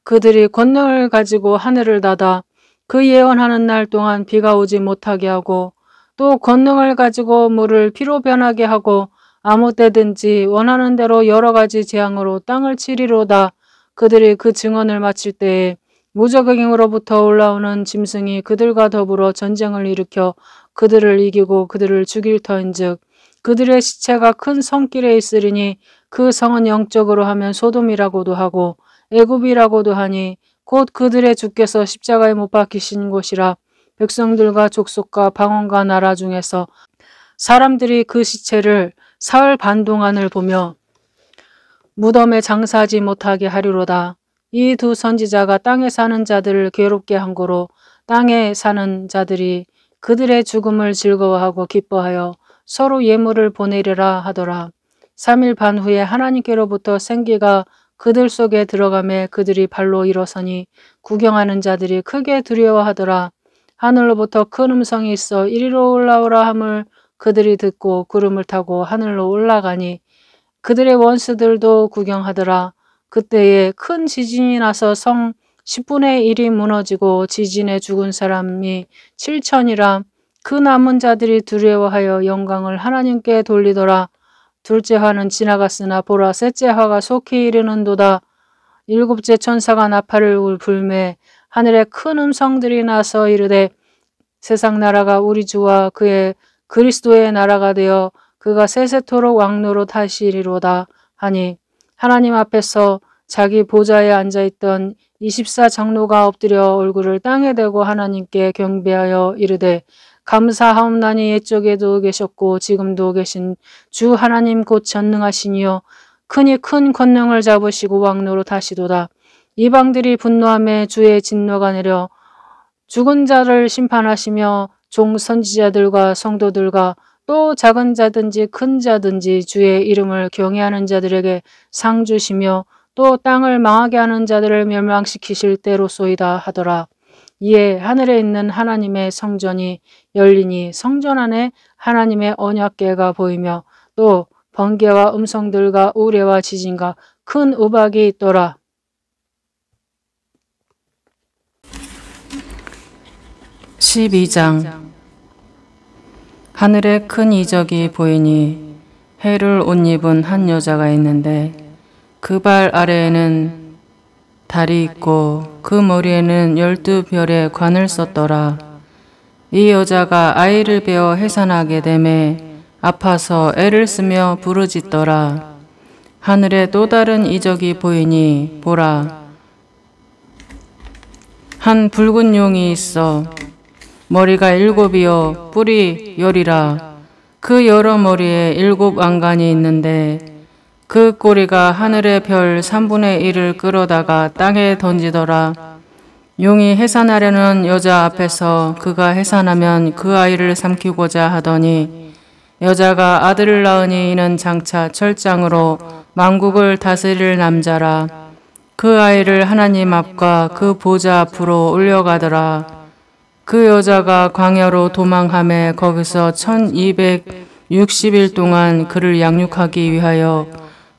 그들이 권능을 가지고 하늘을 닫아 그 예언하는 날 동안 비가 오지 못하게 하고 또 권능을 가지고 물을 피로 변하게 하고 아무 때든지 원하는 대로 여러 가지 재앙으로 땅을 치리로다. 그들이 그 증언을 마칠 때에 무저갱으로부터 올라오는 짐승이 그들과 더불어 전쟁을 일으켜 그들을 이기고 그들을 죽일 터인즉 그들의 시체가 큰 성길에 있으리니 그 성은 영적으로 하면 소돔이라고도 하고 애굽이라고도 하니 곧 그들의 주께서 십자가에 못 박히신 곳이라. 백성들과 족속과 방언과 나라 중에서 사람들이 그 시체를 사흘 반 동안을 보며 무덤에 장사하지 못하게 하리로다. 이 두 선지자가 땅에 사는 자들을 괴롭게 한 고로 땅에 사는 자들이 그들의 죽음을 즐거워하고 기뻐하여 서로 예물을 보내리라 하더라. 3일 반 후에 하나님께로부터 생기가 그들 속에 들어가매 그들이 발로 일어서니 구경하는 자들이 크게 두려워하더라. 하늘로부터 큰 음성이 있어 이리로 올라오라 함을 그들이 듣고 구름을 타고 하늘로 올라가니 그들의 원수들도 구경하더라. 그때에 큰 지진이 나서 성 10분의 1이 무너지고 지진에 죽은 사람이 7천이라. 그 남은 자들이 두려워하여 영광을 하나님께 돌리더라. 둘째 화는 지나갔으나 보라 셋째 화가 속히 이르는도다. 일곱째 천사가 나팔을 불매 하늘에 큰 음성들이 나서 이르되 세상 나라가 우리 주와 그의 그리스도의 나라가 되어 그가 세세토록 왕노로 타시리로다 하니 하나님 앞에서 자기 보좌에 앉아있던 24장로가 엎드려 얼굴을 땅에 대고 하나님께 경배하여 이르되 감사하옵나니 옛적에도 계셨고 지금도 계신 주 하나님 곧 전능하시니요 크니 큰 권능을 잡으시고 왕노로 타시도다. 이방들이 분노하며 주의 진노가 내려 죽은 자를 심판하시며 종 선지자들과 성도들과 또 작은 자든지 큰 자든지 주의 이름을 경외하는 자들에게 상 주시며 또 땅을 망하게 하는 자들을 멸망시키실 때로소이다 하더라. 이에 하늘에 있는 하나님의 성전이 열리니 성전 안에 하나님의 언약궤가 보이며 또 번개와 음성들과 우레와 지진과 큰 우박이 있더라. 12장. 하늘에 큰 이적이 보이니 해를 옷 입은 한 여자가 있는데 그 발 아래에는 달이 있고 그 머리에는 12별의 관을 썼더라. 이 여자가 아이를 베어 해산하게 되매 아파서 애를 쓰며 부르짖더라. 하늘에 또 다른 이적이 보이니 보라, 한 붉은 용이 있어 머리가 7이요 뿔이 10이라. 그 여러 머리에 7 왕관이 있는데 그 꼬리가 하늘의 별 3분의 1을 끌어다가 땅에 던지더라. 용이 해산하려는 여자 앞에서 그가 해산하면 그 아이를 삼키고자 하더니 여자가 아들을 낳으니 이는 장차 철장으로 만국을 다스릴 남자라. 그 아이를 하나님 앞과 그 보좌 앞으로 올려가더라. 그 여자가 광야로 도망하며 거기서 1260일 동안 그를 양육하기 위하여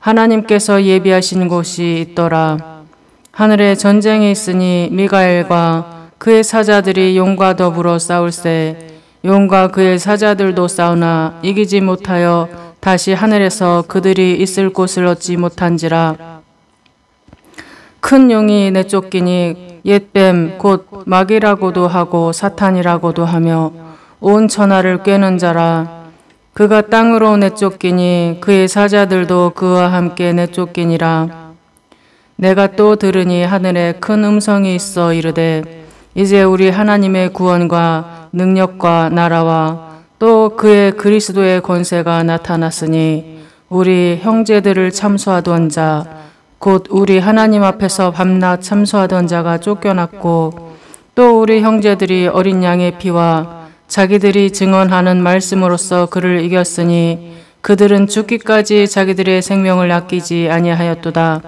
하나님께서 예비하신 곳이 있더라. 하늘에 전쟁이 있으니 미가엘과 그의 사자들이 용과 더불어 싸울세. 용과 그의 사자들도 싸우나 이기지 못하여 다시 하늘에서 그들이 있을 곳을 얻지 못한지라. 큰 용이 내쫓기니 옛뱀 곧 마귀라고도 하고 사탄이라고도 하며 온 천하를 꿰는 자라. 그가 땅으로 내쫓기니 그의 사자들도 그와 함께 내쫓기니라. 내가 또 들으니 하늘에 큰 음성이 있어 이르되 이제 우리 하나님의 구원과 능력과 나라와 또 그의 그리스도의 권세가 나타났으니 우리 형제들을 참소하던 자 곧 우리 하나님 앞에서 밤낮 참소하던 자가 쫓겨났고 또 우리 형제들이 어린 양의 피와 자기들이 증언하는 말씀으로써 그를 이겼으니 그들은 죽기까지 자기들의 생명을 아끼지 아니하였도다.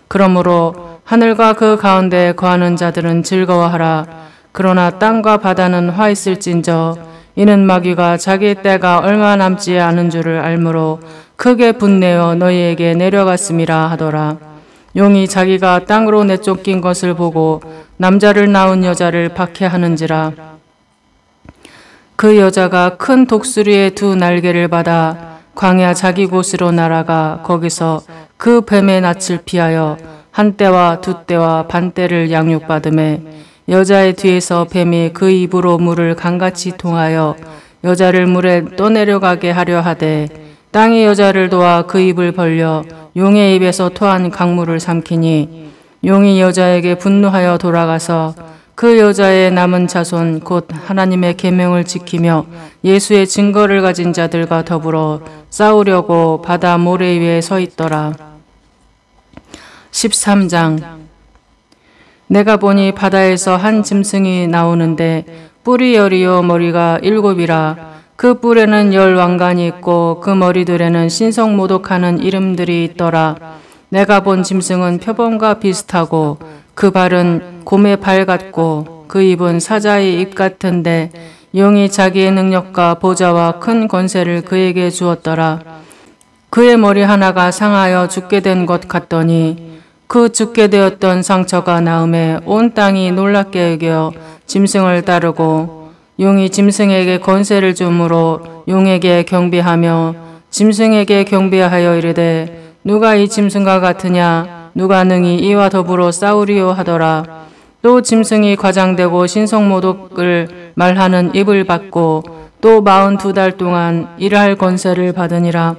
그러므로 하늘과 그 가운데 거하는 자들은 즐거워하라. 그러나 땅과 바다는 화 있을진저 이는 마귀가 자기 때가 얼마 남지 않은 줄을 알므로 크게 분내어 너희에게 내려갔음이라 하더라. 용이 자기가 땅으로 내쫓긴 것을 보고 남자를 낳은 여자를 박해하는지라. 그 여자가 큰 독수리의 2 날개를 받아 광야 자기 곳으로 날아가 거기서 그 뱀의 낯을 피하여 한 때와 2 때와 반 때를 양육받음에 여자의 뒤에서 뱀이 그 입으로 물을 강같이 통하여 여자를 물에 떠내려가게 하려 하되 땅이 여자를 도와 그 입을 벌려 용의 입에서 토한 강물을 삼키니 용이 여자에게 분노하여 돌아가서 그 여자의 남은 자손 곧 하나님의 계명을 지키며 예수의 증거를 가진 자들과 더불어 싸우려고 바다 모래 위에 서 있더라. 13장. 내가 보니 바다에서 한 짐승이 나오는데 뿔이 10이요 머리가 7이라. 그 뿔에는 10 왕관이 있고 그 머리들에는 신성모독하는 이름들이 있더라. 내가 본 짐승은 표범과 비슷하고 그 발은 곰의 발 같고 그 입은 사자의 입 같은데 용이 자기의 능력과 보좌와 큰 권세를 그에게 주었더라. 그의 머리 하나가 상하여 죽게 된 것 같더니 그 죽게 되었던 상처가 나음에 온 땅이 놀랍게 여겨 짐승을 따르고 용이 짐승에게 권세를 주므로 용에게 경배하며 짐승에게 경배하여 이르되 누가 이 짐승과 같으냐 누가 능히 이와 더불어 싸우리요 하더라. 또 짐승이 과장되고 신성모독을 말하는 입을 받고 또 42달 동안 일할 권세를 받으니라.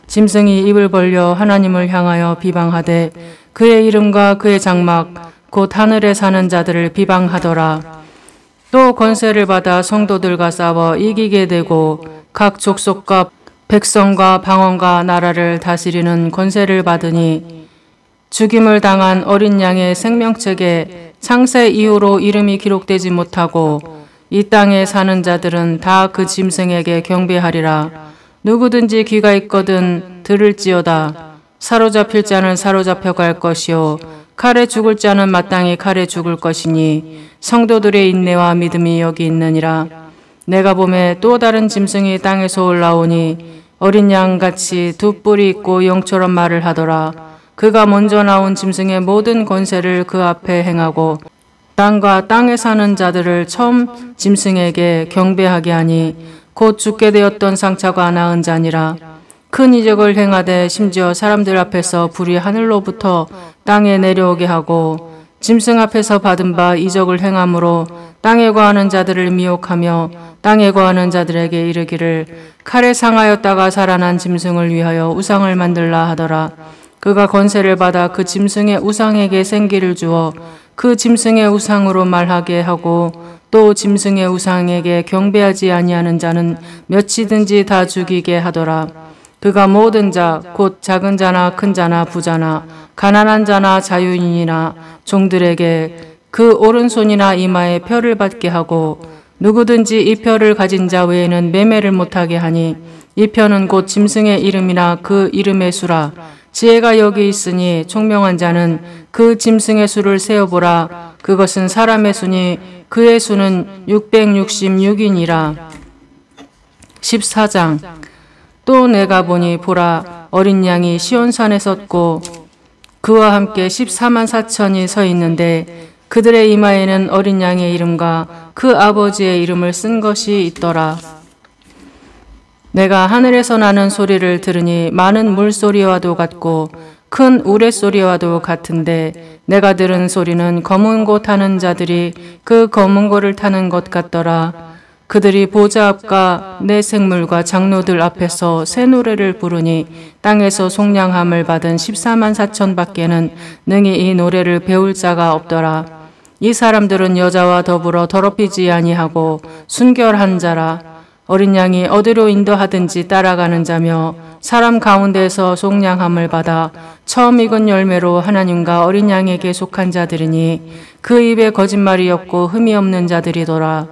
짐승이 입을 벌려 하나님을 향하여 비방하되 그의 이름과 그의 장막 곧 하늘에 사는 자들을 비방하더라. 또 권세를 받아 성도들과 싸워 이기게 되고 각 족속과 백성과 방언과 나라를 다스리는 권세를 받으니 죽임을 당한 어린 양의 생명책에 창세 이후로 이름이 기록되지 못하고 이 땅에 사는 자들은 다 그 짐승에게 경배하리라. 누구든지 귀가 있거든 들을지어다. 사로잡힐 자는 사로잡혀 갈 것이요 칼에 죽을 자는 마땅히 칼에 죽을 것이니 성도들의 인내와 믿음이 여기 있느니라. 내가 보매 또 다른 짐승이 땅에서 올라오니 어린 양같이 두 뿔이 있고 용처럼 말을 하더라. 그가 먼저 나온 짐승의 모든 권세를 그 앞에 행하고 땅과 땅에 사는 자들을 처음 짐승에게 경배하게 하니 곧 죽게 되었던 상처가 나은 자니라. 큰 이적을 행하되 심지어 사람들 앞에서 불이 하늘로부터 땅에 내려오게 하고 짐승 앞에서 받은 바 이적을 행함으로 땅에 거하는 자들을 미혹하며 땅에 거하는 자들에게 이르기를 칼에 상하였다가 살아난 짐승을 위하여 우상을 만들라 하더라. 그가 권세를 받아 그 짐승의 우상에게 생기를 주어 그 짐승의 우상으로 말하게 하고 또 짐승의 우상에게 경배하지 아니하는 자는 몇이든지 다 죽이게 하더라. 그가 모든 자 곧 작은 자나 큰 자나 부자나 가난한 자나 자유인이나 종들에게 그 오른손이나 이마에 표를 받게 하고 누구든지 이 표를 가진 자 외에는 매매를 못하게 하니 이 표는 곧 짐승의 이름이나 그 이름의 수라. 지혜가 여기 있으니 총명한 자는 그 짐승의 수를 세어보라. 그것은 사람의 수니 그의 수는 666이니라. 14장. 또 내가 보니 보라 어린 양이 시온산에 섰고 그와 함께 14만 4천이 서 있는데 그들의 이마에는 어린 양의 이름과 그 아버지의 이름을 쓴 것이 있더라. 내가 하늘에서 나는 소리를 들으니 많은 물소리와도 같고 큰 우레소리와도 같은데 내가 들은 소리는 검은 고 타는 자들이 그 검은 고를 타는 것 같더라. 그들이 보좌 앞과 내 생물과 장로들 앞에서 새 노래를 부르니 땅에서 속량함을 받은 14만 4천 밖에는 능히 이 노래를 배울 자가 없더라. 이 사람들은 여자와 더불어 더럽히지 아니하고 순결한 자라. 어린 양이 어디로 인도하든지 따라가는 자며 사람 가운데서 속량함을 받아 처음 익은 열매로 하나님과 어린 양에게 속한 자들이니 그 입에 거짓말이 없고 흠이 없는 자들이더라.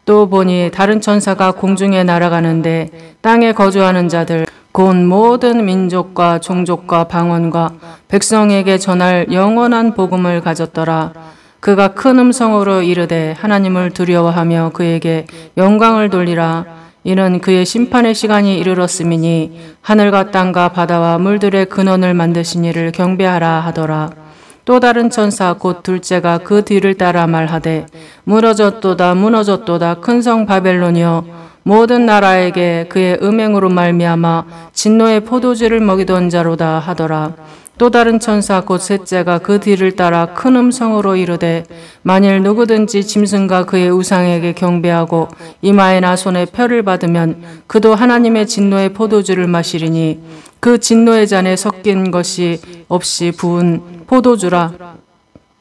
또 보니 다른 천사가 공중에 날아가는데 땅에 거주하는 자들 곧 모든 민족과 종족과 방언과 백성에게 전할 영원한 복음을 가졌더라. 그가 큰 음성으로 이르되 하나님을 두려워하며 그에게 영광을 돌리라. 이는 그의 심판의 시간이 이르렀음이니 하늘과 땅과 바다와 물들의 근원을 만드신 이를 경배하라 하더라. 또 다른 천사 곧 둘째가 그 뒤를 따라 말하되 무너졌도다 무너졌도다 큰 성 바벨론이여 모든 나라에게 그의 음행으로 말미암아 진노의 포도주를 먹이던 자로다 하더라. 또 다른 천사 곧 셋째가 그 뒤를 따라 큰 음성으로 이르되 만일 누구든지 짐승과 그의 우상에게 경배하고 이마에나 손에 표를 받으면 그도 하나님의 진노의 포도주를 마시리니 그 진노의 잔에 섞인 것이 없이 부은 포도주라.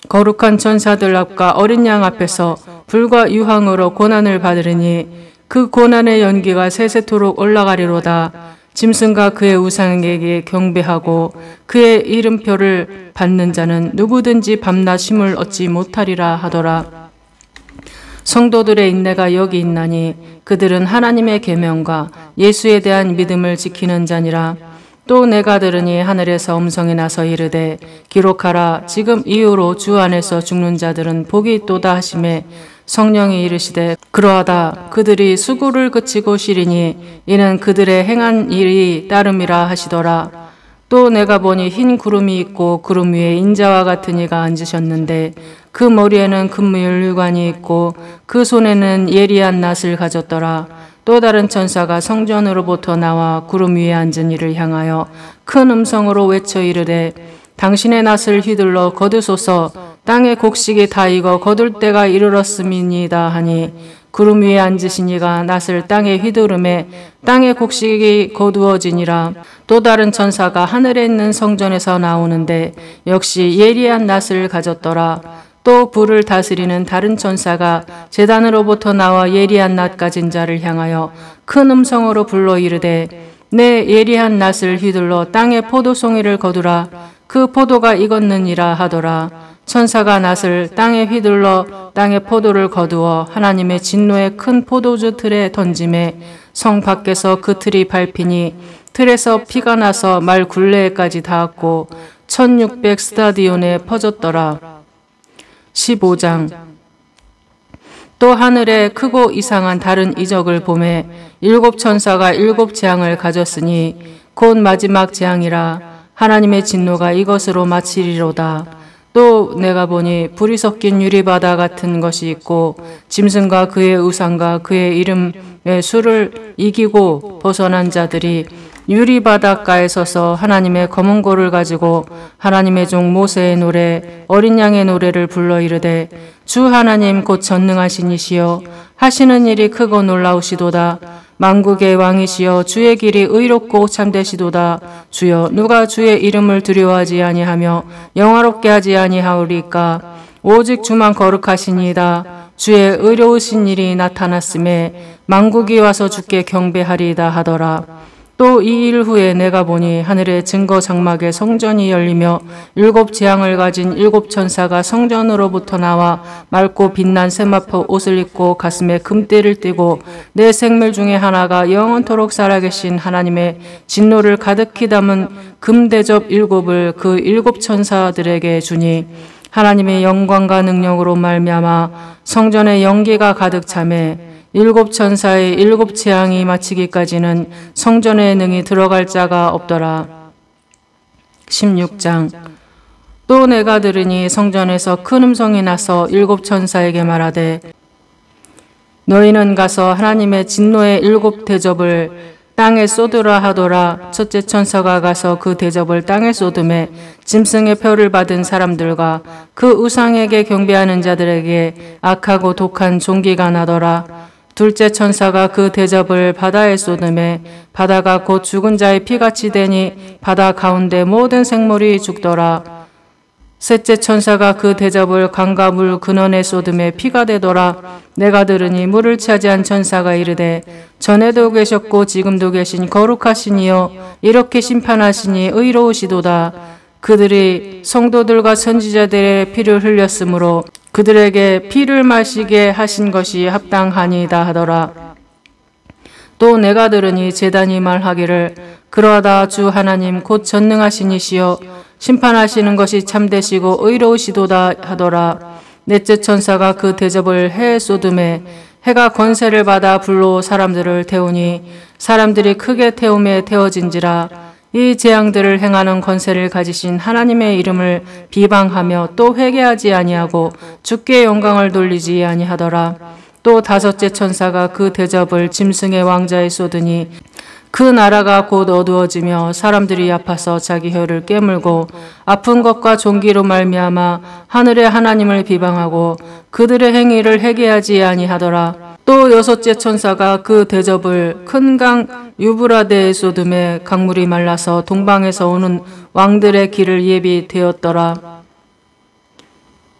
거룩한 천사들 앞과 어린 양 앞에서 불과 유황으로 고난을 받으리니 그 고난의 연기가 세세토록 올라가리로다. 짐승과 그의 우상에게 경배하고 그의 이름표를 받는 자는 누구든지 밤낮 쉼을 얻지 못하리라 하더라. 성도들의 인내가 여기 있나니 그들은 하나님의 계명과 예수에 대한 믿음을 지키는 자니라. 또 내가 들으니 하늘에서 음성이 나서 이르되 기록하라. 지금 이후로 주 안에서 죽는 자들은 복이 있도다 하시매 성령이 이르시되 그러하다. 그들이 수고를 그치고 쉬리니 이는 그들의 행한 일이 따름이라 하시더라. 또 내가 보니 흰 구름이 있고 구름 위에 인자와 같은 이가 앉으셨는데 그 머리에는 금유율관이 있고 그 손에는 예리한 낫을 가졌더라. 또 다른 천사가 성전으로부터 나와 구름 위에 앉은 이를 향하여 큰 음성으로 외쳐 이르되 당신의 낫을 휘둘러 거두소서. 땅의 곡식이 다 익어 거둘 때가 이르렀음이니이다 하니 구름 위에 앉으신 이가 낫을 땅에 휘두르매 땅의 곡식이 거두어지니라. 또 다른 천사가 하늘에 있는 성전에서 나오는데 역시 예리한 낫을 가졌더라. 또 불을 다스리는 다른 천사가 제단으로부터 나와 예리한 낫 가진 자를 향하여 큰 음성으로 불러 이르되 내 예리한 낫을 휘둘러 땅의 포도송이를 거두라. 그 포도가 익었느니라 하더라. 천사가 낫을 땅에 휘둘러 땅의 포도를 거두어 하나님의 진노의 큰 포도주 틀에 던짐에 성 밖에서 그 틀이 밟히니 틀에서 피가 나서 말 굴레에까지 닿았고 1600 스타디온에 퍼졌더라. 15장. 또 하늘에 크고 이상한 다른 이적을 보매 일곱 천사가 일곱 재앙을 가졌으니 곧 마지막 재앙이라. 하나님의 진노가 이것으로 마치리로다. 또 내가 보니 불이 섞인 유리바다 같은 것이 있고 짐승과 그의 우상과 그의 이름의 수를 이기고 벗어난 자들이 유리바닷가에 서서 하나님의 검은 고를 가지고 하나님의 종 모세의 노래 어린 양의 노래를 불러 이르되 주 하나님 곧 전능하신 이시여 하시는 일이 크고 놀라우시도다. 만국의 왕이시여 주의 길이 의롭고 참되시도다. 주여 누가 주의 이름을 두려워하지 아니하며 영화롭게 하지 아니하오리까. 오직 주만 거룩하시니이다. 주의 의로우신 일이 나타났음에 만국이 와서 주께 경배하리이다 하더라. 또 이 일 후에 내가 보니 하늘의 증거 장막에 성전이 열리며 일곱 재앙을 가진 일곱 천사가 성전으로부터 나와 맑고 빛난 세마포 옷을 입고 가슴에 금띠를 띠고 내 생물 중에 하나가 영원토록 살아계신 하나님의 진노를 가득히 담은 금대접 일곱을 그 일곱 천사들에게 주니 하나님의 영광과 능력으로 말미암아 성전에 연기가 가득 차매 일곱 천사의 일곱 재앙이 마치기까지는 성전에 능히 들어갈 자가 없더라. 16장. 또 내가 들으니 성전에서 큰 음성이 나서 일곱 천사에게 말하되 너희는 가서 하나님의 진노의 일곱 대접을 땅에 쏟으라 하더라. 첫째 천사가 가서 그 대접을 땅에 쏟음에 짐승의 표를 받은 사람들과 그 우상에게 경배하는 자들에게 악하고 독한 종기가 나더라. 둘째 천사가 그 대접을 바다에 쏟음에 바다가 곧 죽은 자의 피같이 되니 바다 가운데 모든 생물이 죽더라. 셋째 천사가 그 대접을 강과 물 근원에 쏟음에 피가 되더라. 내가 들으니 물을 차지한 천사가 이르되 전에도 계셨고 지금도 계신 거룩하신 이여 이렇게 심판하시니 의로우시도다. 그들이 성도들과 선지자들의 피를 흘렸으므로 그들에게 피를 마시게 하신 것이 합당하니이다 하더라. 또 내가 들으니 제단이 말하기를 그러하다 주 하나님 곧 전능하신 이시여 심판하시는 것이 참되시고 의로우시도다 하더라. 넷째 천사가 그 대접을 해에 쏟음에 해가 권세를 받아 불로 사람들을 태우니 사람들이 크게 태움에 태워진지라. 이 재앙들을 행하는 권세를 가지신 하나님의 이름을 비방하며 또 회개하지 아니하고 주께 영광을 돌리지 아니하더라. 또 다섯째 천사가 그 대접을 짐승의 왕자에 쏟으니 그 나라가 곧 어두워지며 사람들이 아파서 자기 혀를 깨물고 아픈 것과 종기로 말미암아 하늘의 하나님을 비방하고 그들의 행위를 회개하지 아니하더라. 또 여섯째 천사가 그 대접을 큰 강 유브라데에 쏟음에 강물이 말라서 동방에서 오는 왕들의 길을 예비되었더라.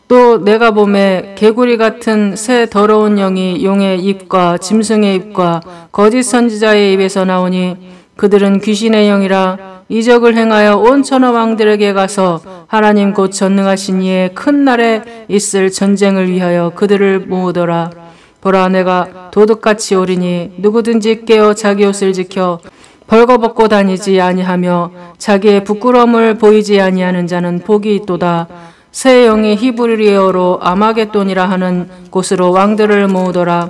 또 내가 보매 개구리 같은 새 더러운 영이 용의 입과 짐승의 입과 거짓 선지자의 입에서 나오니 그들은 귀신의 영이라. 이적을 행하여 온 천하 왕들에게 가서 하나님 곧 전능하신 이의 큰 날에 있을 전쟁을 위하여 그들을 모으더라. 보라 내가 도둑같이 오리니 누구든지 깨어 자기 옷을 지켜 벌거벗고 다니지 아니하며 자기의 부끄러움을 보이지 아니하는 자는 복이 있도다. 새 영이 히브리어로 아마겟돈이라 하는 곳으로 왕들을 모으더라.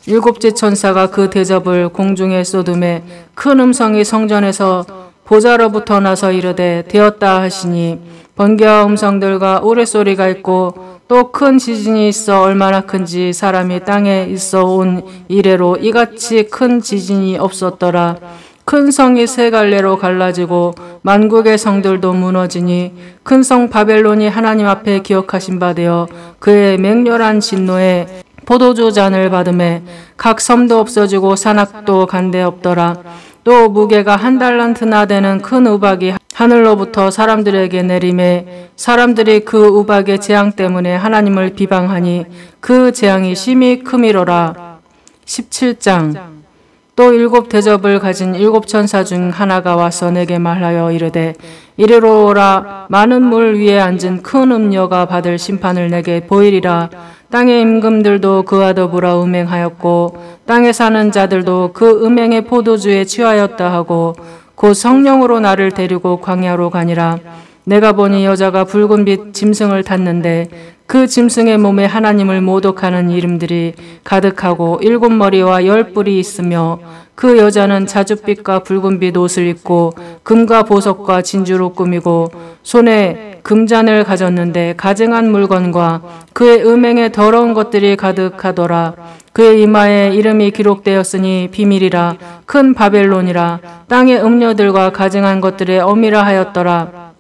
일곱째 천사가 그 대접을 공중에 쏟음에 큰 음성이 성전에서 보좌로부터 나서 이르되 되었다 하시니 번개와 음성들과 우레소리가 있고 또 큰 지진이 있어 얼마나 큰지 사람이 땅에 있어 온 이래로 이같이 큰 지진이 없었더라. 큰 성이 세 갈래로 갈라지고 만국의 성들도 무너지니 큰 성 바벨론이 하나님 앞에 기억하신 바 되어 그의 맹렬한 진노에 포도주 잔을 받음에 각 섬도 없어지고 산악도 간데 없더라. 또 무게가 1달란트나 되는 큰 우박이 하늘로부터 사람들에게 내림에 사람들이 그 우박의 재앙 때문에 하나님을 비방하니 그 재앙이 심히 크미로라. 17장. 또 일곱 대접을 가진 일곱 천사 중 하나가 와서 내게 말하여 이르되 이리로 오라. 많은 물 위에 앉은 큰 음녀가 받을 심판을 내게 보이리라. 땅의 임금들도 그와 더불어 음행하였고 땅에 사는 자들도 그 음행의 포도주에 취하였다 하고 곧 성령으로 나를 데리고 광야로 가니라. 내가 보니 여자가 붉은빛 짐승을 탔는데 그 짐승의 몸에 하나님을 모독하는 이름들이 가득하고 7머리와 10뿔이 있으며 그 여자는 자줏빛과 붉은빛 옷을 입고 금과 보석과 진주로 꾸미고 손에 금잔을 가졌는데 가증한 물건과 그의 음행에 더러운 것들이 가득하더라. 그의 이마에 이름이 기록되었으니 비밀이라 큰 바벨론이라 땅의 음녀들과 가증한 것들의 어미라 하였더라.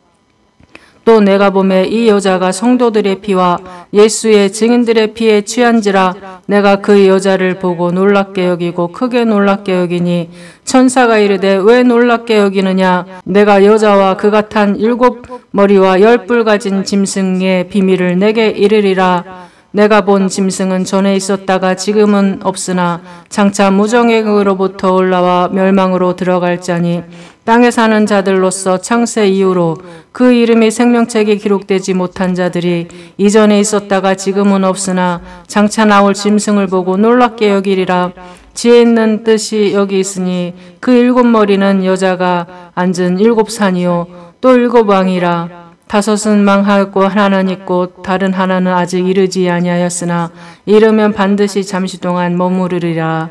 또 내가 보매 이 여자가 성도들의 피와 예수의 증인들의 피에 취한지라. 내가 그 여자를 보고 놀랍게 여기고 크게 놀랍게 여기니 천사가 이르되 왜 놀랍게 여기느냐. 내가 여자와 그가 탄 7머리와 10뿔 가진 짐승의 비밀을 내게 이르리라. 내가 본 짐승은 전에 있었다가 지금은 없으나 장차 무정액으로부터 올라와 멸망으로 들어갈 자니 땅에 사는 자들로서 창세 이후로 그 이름이 생명책에 기록되지 못한 자들이 이전에 있었다가 지금은 없으나 장차 나올 짐승을 보고 놀랍게 여기리라. 지혜 있는 뜻이 여기 있으니 그 7머리는 여자가 앉은 7산이요 또 7왕이라. 5은 망하였고 하나는 있고 다른 하나는 아직 이르지 아니하였으나 이르면 반드시 잠시 동안 머무르리라.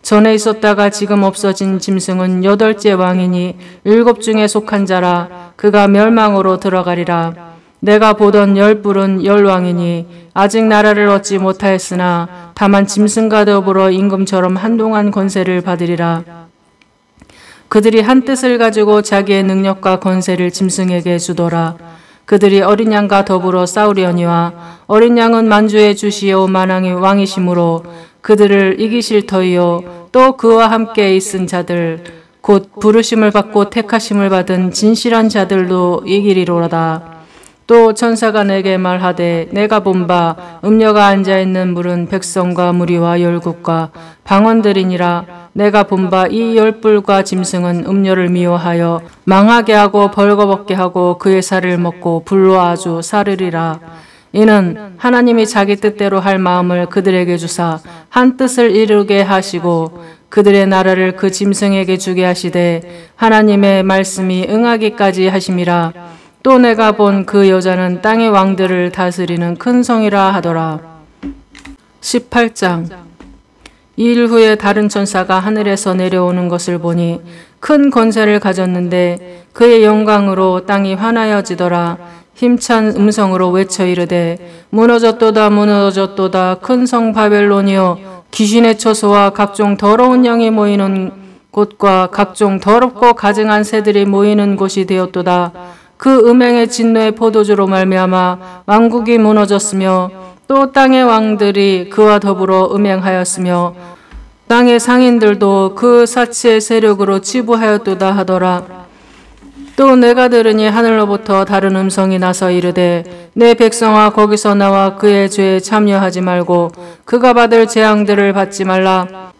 전에 있었다가 지금 없어진 짐승은 8째 왕이니 7 중에 속한 자라. 그가 멸망으로 들어가리라. 내가 보던 10뿔은 10왕이니 아직 나라를 얻지 못하였으나 다만 짐승과 더불어 임금처럼 한동안 권세를 받으리라. 그들이 한 뜻을 가지고 자기의 능력과 권세를 짐승에게 주더라. 그들이 어린 양과 더불어 싸우려니와 어린 양은 만주의 주시요 만왕의 왕이시므로 그들을 이기실 터이요 또 그와 함께 있은 자들 곧 부르심을 받고 택하심을 받은 진실한 자들도 이기리로다. 또 천사가 내게 말하되 내가 본 바 음녀가 앉아있는 물은 백성과 무리와 열국과 방언들이니라. 내가 본 바 이 10뿔과 짐승은 음녀를 미워하여 망하게 하고 벌거벗게 하고 그의 살을 먹고 불로 아주 사르리라. 이는 하나님이 자기 뜻대로 할 마음을 그들에게 주사 한 뜻을 이루게 하시고 그들의 나라를 그 짐승에게 주게 하시되 하나님의 말씀이 응하기까지 하심이라. 또 내가 본 그 여자는 땅의 왕들을 다스리는 큰 성이라 하더라. 18장. 이 일 후에 다른 천사가 하늘에서 내려오는 것을 보니 큰 권세를 가졌는데 그의 영광으로 땅이 환하여지더라. 힘찬 음성으로 외쳐 이르되 무너졌도다 무너졌도다 큰 성 바벨론이여 귀신의 처소와 각종 더러운 영이 모이는 곳과 각종 더럽고 가증한 새들이 모이는 곳이 되었도다. 그 음행의 진노의 포도주로 말미암아 왕국이 무너졌으며 또 땅의 왕들이 그와 더불어 음행하였으며 땅의 상인들도 그 사치의 세력으로 치부하였도다 하더라. 또 내가 들으니 하늘로부터 다른 음성이 나서 이르되 내 백성아 거기서 나와 그의 죄에 참여하지 말고 그가 받을 재앙들을 받지 말라.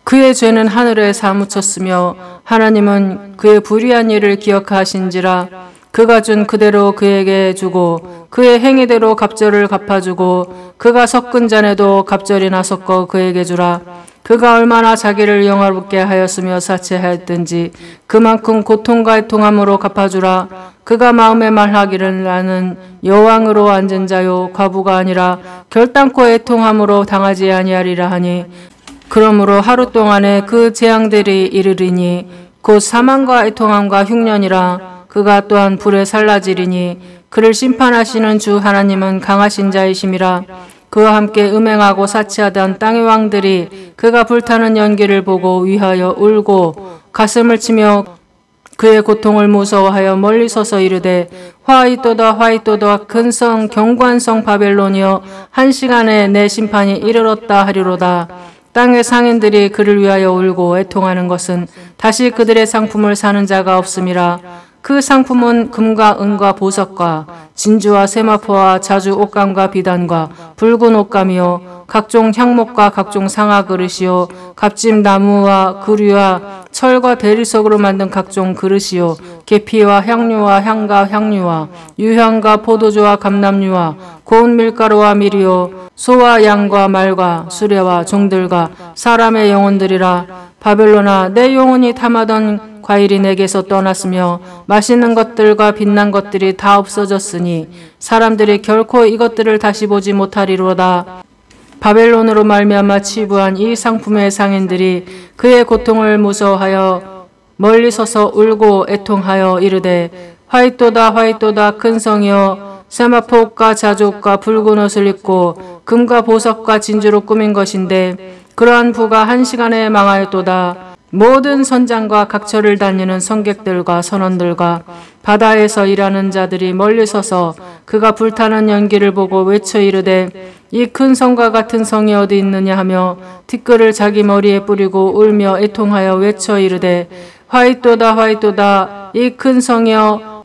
그의 죄는 하늘에 사무쳤으며 하나님은 그의 불의한 일을 기억하신지라. 그가 준 그대로 그에게 주고 그의 행위대로 갑절을 갚아주고 그가 섞은 잔에도 갑절이나 섞어 그에게 주라. 그가 얼마나 자기를 영화롭게 하였으며 사치하였든지 그만큼 고통과 애통함으로 갚아주라. 그가 마음에 말하기를 나는 여왕으로 앉은 자요 과부가 아니라 결단코 애통함으로 당하지 아니하리라 하니 그러므로 하루 동안에 그 재앙들이 이르리니 곧 사망과 애통함과 흉년이라. 그가 또한 불에 살라지리니 그를 심판하시는 주 하나님은 강하신 자이심이라. 그와 함께 음행하고 사치하던 땅의 왕들이 그가 불타는 연기를 보고 위하여 울고 가슴을 치며 그의 고통을 무서워하여 멀리 서서 이르되 화이또다 화이또다 큰 성 견고한 성 바벨론이여 한 시간에 내 심판이 이르렀다 하리로다. 땅의 상인들이 그를 위하여 울고 애통하는 것은 다시 그들의 상품을 사는 자가 없음이라. 그 상품은 금과 은과 보석과 진주와 세마포와 자주 옷감과 비단과 붉은 옷감이요 각종 향목과 각종 상아 그릇이요 값집 나무와 구류와 철과 대리석으로 만든 각종 그릇이요 계피와 향료와 향과 향유와 유향과 포도주와 감람유와 고운 밀가루와 밀이요 소와 양과 말과 수레와 종들과 사람의 영혼들이라. 바벨론아, 내 영혼이 탐하던 과일이 내게서 떠났으며 맛있는 것들과 빛난 것들이 다 없어졌으니 사람들이 결코 이것들을 다시 보지 못하리로다. 바벨론으로 말미암아 치부한 이 상품의 상인들이 그의 고통을 무서워하여 멀리 서서 울고 애통하여 이르되 화이토다 화이토다 큰 성이여 세마포 옷과 자주옷과 붉은 옷을 입고 금과 보석과 진주로 꾸민 것인데 그러한 부가 한 시간에 망하였도다. 모든 선장과 각처를 다니는 성객들과 선원들과 바다에서 일하는 자들이 멀리 서서 그가 불타는 연기를 보고 외쳐 이르되 이 큰 성과 같은 성이 어디 있느냐 하며 티끌을 자기 머리에 뿌리고 울며 애통하여 외쳐 이르되 화이토다 화이토다 이 큰 성이여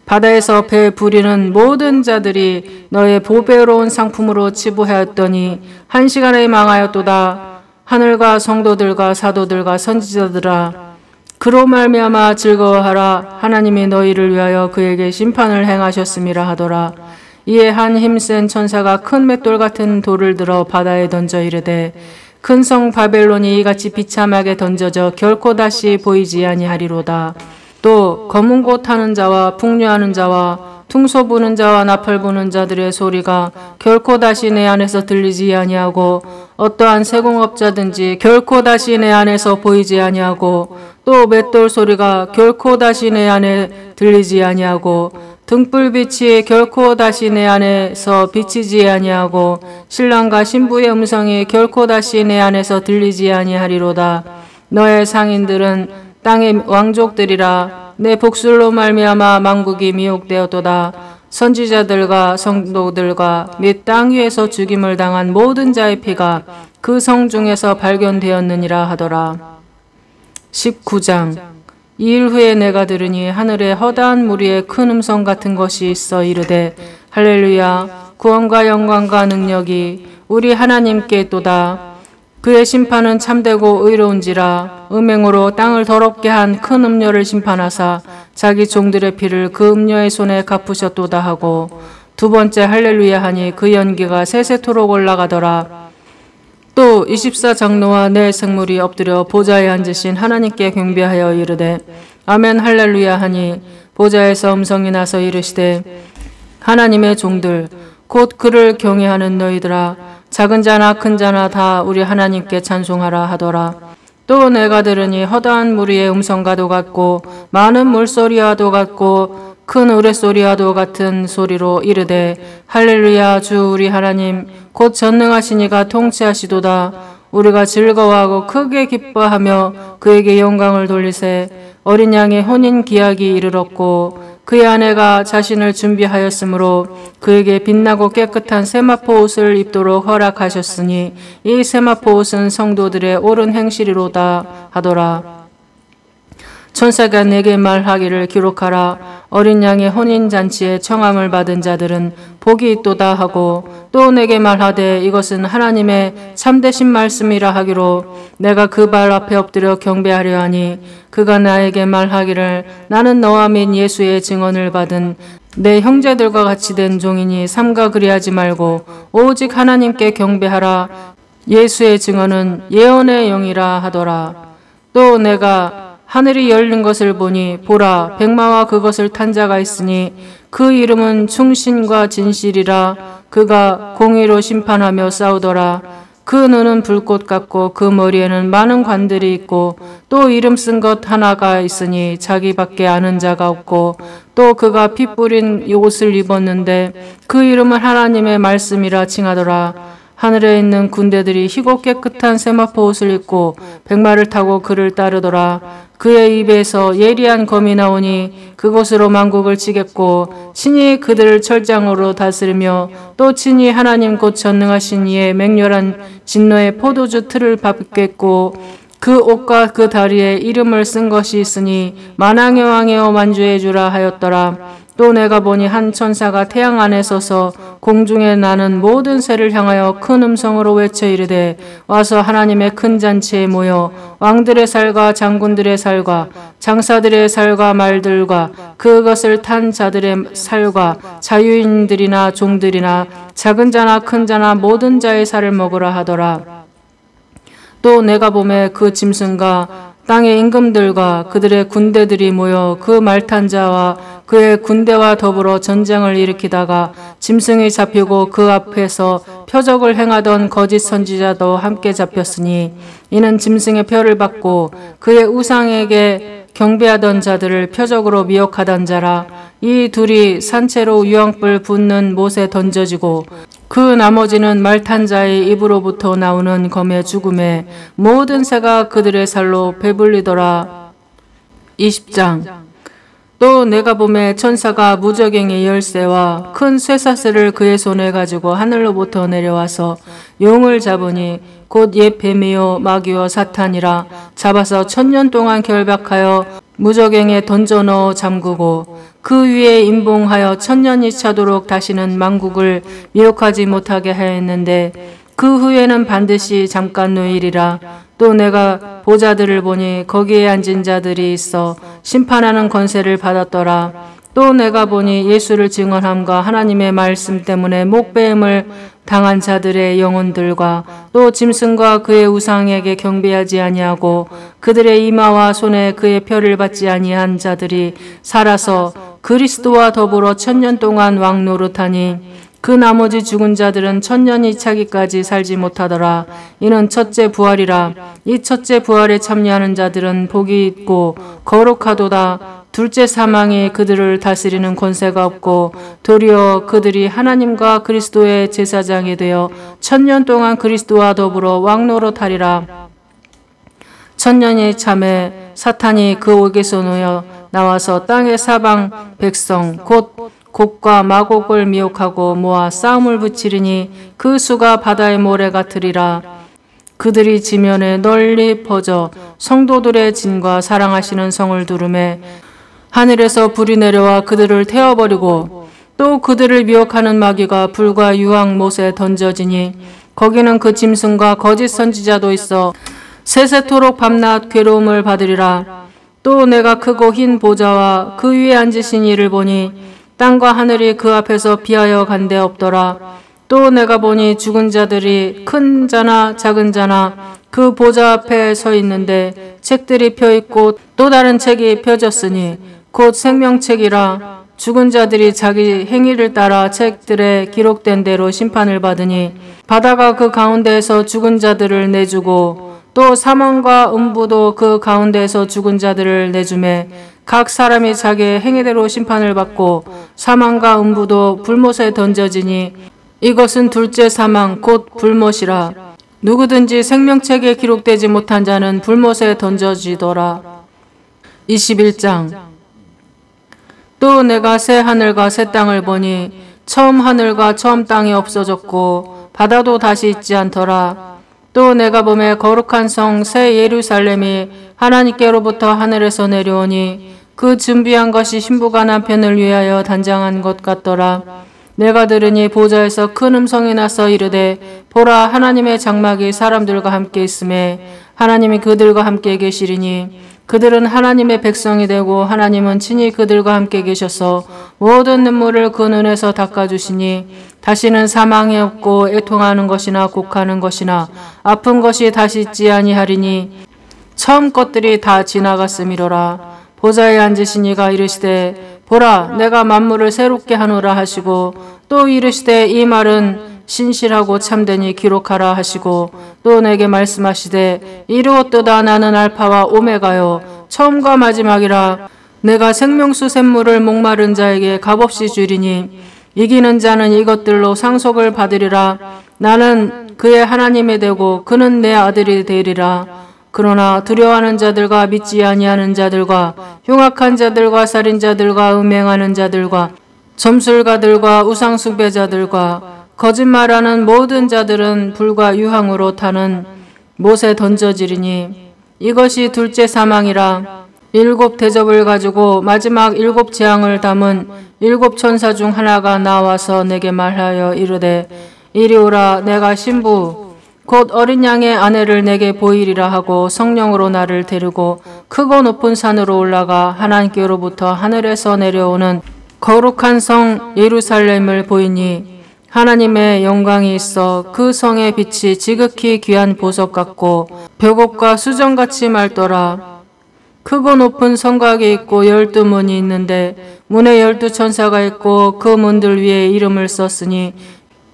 바다에서 배 부리는 모든 자들이 너의 보배로운 상품으로 치부하였더니 한 시간에 망하였도다. 하늘과 성도들과 사도들과 선지자들아 그로 말미암아 즐거워하라. 하나님이 너희를 위하여 그에게 심판을 행하셨음이라 하더라. 이에 한 힘센 천사가 큰 맷돌 같은 돌을 들어 바다에 던져 이르되 큰 성 바벨론이 이같이 비참하게 던져져 결코 다시 보이지 아니하리로다. 또 검은 곳 타는 자와 풍류하는 자와 퉁소 부는 자와 나팔 부는 자들의 소리가 결코 다시 내 안에서 들리지 아니하고 어떠한 세공업자든지 결코 다시 내 안에서 보이지 아니하고 또 맷돌 소리가 결코 다시 내 안에 들리지 아니하고 등불빛이 결코 다시 내 안에서 비치지 아니하고 신랑과 신부의 음성이 결코 다시 내 안에서 들리지 아니하리로다. 너의 상인들은 땅의 왕족들이라. 내 복술로 말미암아 만국이 미혹되었도다. 선지자들과 성도들과 및 땅 위에서 죽임을 당한 모든 자의 피가 그 성 중에서 발견되었느니라 하더라. 19장. 이 일 후에 내가 들으니 하늘에 허다한 무리의 큰 음성 같은 것이 있어 이르되 할렐루야 구원과 영광과 능력이 우리 하나님께 있도다. 그의 심판은 참되고 의로운지라. 음행으로 땅을 더럽게 한 큰 음녀를 심판하사 자기 종들의 피를 그 음녀의 손에 갚으셨도다 하고 두 번째 할렐루야 하니 그 연기가 세세토록 올라가더라. 또 24장로와 네 생물이 엎드려 보좌에 앉으신 하나님께 경배하여 이르되 아멘 할렐루야 하니 보좌에서 음성이 나서 이르시되 하나님의 종들 곧 그를 경외하는 너희들아 작은 자나 큰 자나 다 우리 하나님께 찬송하라 하더라. 또 내가 들으니 허다한 무리의 음성과도 같고 많은 물소리와도 같고 큰 우레소리와도 같은 소리로 이르되 할렐루야 주 우리 하나님 곧 전능하신 이가 통치하시도다. 우리가 즐거워하고 크게 기뻐하며 그에게 영광을 돌리세. 어린 양의 혼인 기약이 이르렀고 그의 아내가 자신을 준비하였으므로 그에게 빛나고 깨끗한 세마포 옷을 입도록 허락하셨으니 이 세마포 옷은 성도들의 옳은 행실이로다 하더라. 천사가 내게 말하기를 기록하라. 어린 양의 혼인잔치에 청함을 받은 자들은 복이 있도다 하고 또 내게 말하되 이것은 하나님의 참되신 말씀이라 하기로 내가 그 발 앞에 엎드려 경배하려 하니 그가 나에게 말하기를 나는 너와 및 예수의 증언을 받은 내 형제들과 같이 된 종이니 삼가 그리하지 말고 오직 하나님께 경배하라. 예수의 증언은 예언의 영이라 하더라. 또 내가 하늘이 열린 것을 보니 보라 백마와 그것을 탄 자가 있으니 그 이름은 충신과 진실이라. 그가 공의로 심판하며 싸우더라. 그 눈은 불꽃 같고 그 머리에는 많은 관들이 있고 또 이름 쓴 것 하나가 있으니 자기밖에 아는 자가 없고 또 그가 피 뿌린 옷을 입었는데 그 이름은 하나님의 말씀이라 칭하더라. 하늘에 있는 군대들이 희고 깨끗한 세마포 옷을 입고 백마를 타고 그를 따르더라. 그의 입에서 예리한 검이 나오니 그것으로 만국을 치겠고 친히 그들을 철장으로 다스리며 또 친히 하나님 곧 전능하신 이의 맹렬한 진노의 포도주 틀을 밟겠고 그 옷과 그 다리에 이름을 쓴 것이 있으니 만왕의 왕이여 만주해 주라 하였더라. 또 내가 보니 한 천사가 태양 안에 서서 공중에 나는 모든 새를 향하여 큰 음성으로 외쳐 이르되 와서 하나님의 큰 잔치에 모여 왕들의 살과 장군들의 살과 장사들의 살과 말들과 그것을 탄 자들의 살과 자유인들이나 종들이나 작은 자나 큰 자나 모든 자의 살을 먹으라 하더라. 또 내가 보매 그 짐승과 땅의 임금들과 그들의 군대들이 모여 그 말탄 자와 그의 군대와 더불어 전쟁을 일으키다가 짐승이 잡히고 그 앞에서 표적을 행하던 거짓 선지자도 함께 잡혔으니 이는 짐승의 표를 받고 그의 우상에게 경배하던 자들을 표적으로 미혹하던 자라. 이 둘이 산채로 유황불 붙는 못에 던져지고 그 나머지는 말탄 자의 입으로부터 나오는 검의 죽음에 모든 새가 그들의 살로 배불리더라. 20장. 또 내가 보매 천사가 무저갱의 열쇠와 큰 쇠사슬을 그의 손에 가지고 하늘로부터 내려와서 용을 잡으니 곧 옛 뱀이요 마귀요 사탄이라. 잡아서 1000년 동안 결박하여 무저갱에 던져 넣어 잠그고 그 위에 임봉하여 1000년이 차도록 다시는 만국을 미혹하지 못하게 하였는데 그 후에는 반드시 잠깐 노일이라. 또 내가 보좌들을 보니 거기에 앉은 자들이 있어 심판하는 권세를 받았더라. 또 내가 보니 예수를 증언함과 하나님의 말씀 때문에 목배임을 당한 자들의 영혼들과 또 짐승과 그의 우상에게 경배하지 아니하고 그들의 이마와 손에 그의 표를 받지 아니한 자들이 살아서 그리스도와 더불어 1000년 동안 왕 노릇하니 그 나머지 죽은 자들은 1000년이 차기까지 살지 못하더라. 이는 첫째 부활이라. 이 첫째 부활에 참여하는 자들은 복이 있고 거룩하도다. 둘째 사망이 그들을 다스리는 권세가 없고 도리어 그들이 하나님과 그리스도의 제사장이 되어 1000년 동안 그리스도와 더불어 왕 노릇하리라. 1000년이 참에 사탄이 그 옥에서 놓여 나와서 땅의 사방 백성 곧 곡과 마곡을 미혹하고 모아 싸움을 붙이리니 그 수가 바다의 모래 같으리라. 그들이 지면에 널리 퍼져 성도들의 진과 사랑하시는 성을 두르매 하늘에서 불이 내려와 그들을 태워버리고 또 그들을 미혹하는 마귀가 불과 유황 못에 던져지니 거기는 그 짐승과 거짓 선지자도 있어 세세토록 밤낮 괴로움을 받으리라. 또 내가 크고 흰 보좌와 그 위에 앉으신 이를 보니 땅과 하늘이 그 앞에서 비하여 간데 없더라. 또 내가 보니 죽은 자들이 큰 자나 작은 자나 그 보좌 앞에 서 있는데 책들이 펴있고 또 다른 책이 펴졌으니 곧 생명책이라. 죽은 자들이 자기 행위를 따라 책들에 기록된 대로 심판을 받으니 바다가 그 가운데에서 죽은 자들을 내주고 또 사망과 음부도 그 가운데에서 죽은 자들을 내주매 각 사람이 자기의 행위대로 심판을 받고 사망과 음부도 불못에 던져지니 이것은 둘째 사망 곧 불못이라. 누구든지 생명책에 기록되지 못한 자는 불못에 던져지더라. 21장. 또 내가 새 하늘과 새 땅을 보니 처음 하늘과 처음 땅이 없어졌고 바다도 다시 있지 않더라. 또 내가 보매 거룩한 성 새 예루살렘이 하나님께로부터 하늘에서 내려오니 그 준비한 것이 신부가 남편을 위하여 단장한 것 같더라. 내가 들으니 보좌에서 큰 음성이 나서 이르되 보라 하나님의 장막이 사람들과 함께 있음에 하나님이 그들과 함께 계시리니 그들은 하나님의 백성이 되고 하나님은 친히 그들과 함께 계셔서 모든 눈물을 그 눈에서 닦아주시니 다시는 사망이 없고 애통하는 것이나 곡하는 것이나 아픈 것이 다시 있지 아니하리니 처음 것들이 다 지나갔음이로라. 보좌에 앉으신 이가 이르시되 보라 내가 만물을 새롭게 하노라 하시고 또 이르시되 이 말은 신실하고 참되니 기록하라 하시고 또 내게 말씀하시되 이루었도다 나는 알파와 오메가요 처음과 마지막이라. 내가 생명수 샘물을 목마른 자에게 값없이 주리니 이기는 자는 이것들로 상속을 받으리라. 나는 그의 하나님이 되고 그는 내 아들이 되리라. 그러나 두려워하는 자들과 믿지 아니하는 자들과 흉악한 자들과 살인자들과 음행하는 자들과 점술가들과 우상숭배자들과 거짓말하는 모든 자들은 불과 유황으로 타는 못에 던져지리니 이것이 둘째 사망이라. 7 대접을 가지고 마지막 7 재앙을 담은 7 천사 중 하나가 나와서 내게 말하여 이르되 이리 오라. 내가 신부 곧 어린 양의 아내를 내게 보이리라 하고 성령으로 나를 데리고 크고 높은 산으로 올라가 하나님께로부터 하늘에서 내려오는 거룩한 성 예루살렘을 보이니 하나님의 영광이 있어 그 성의 빛이 지극히 귀한 보석 같고 벽옥과 수정같이 맑더라. 크고 높은 성곽이 있고 12문이 있는데 문에 12 천사가 있고 그 문들 위에 이름을 썼으니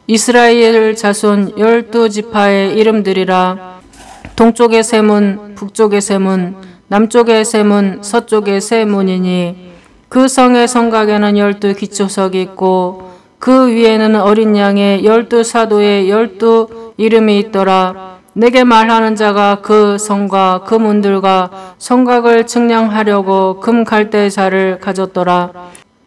이스라엘 자손 12지파의 이름들이라. 동쪽의 세 문, 북쪽의 세 문, 남쪽의 세 문, 서쪽의 세 문이니 그 성의 성곽에는 12 기초석이 있고 그 위에는 어린 양의 12 사도의 12 이름이 있더라. 내게 말하는 자가 그 성과 그 문들과 성곽을 측량하려고 금 갈대자를 가졌더라.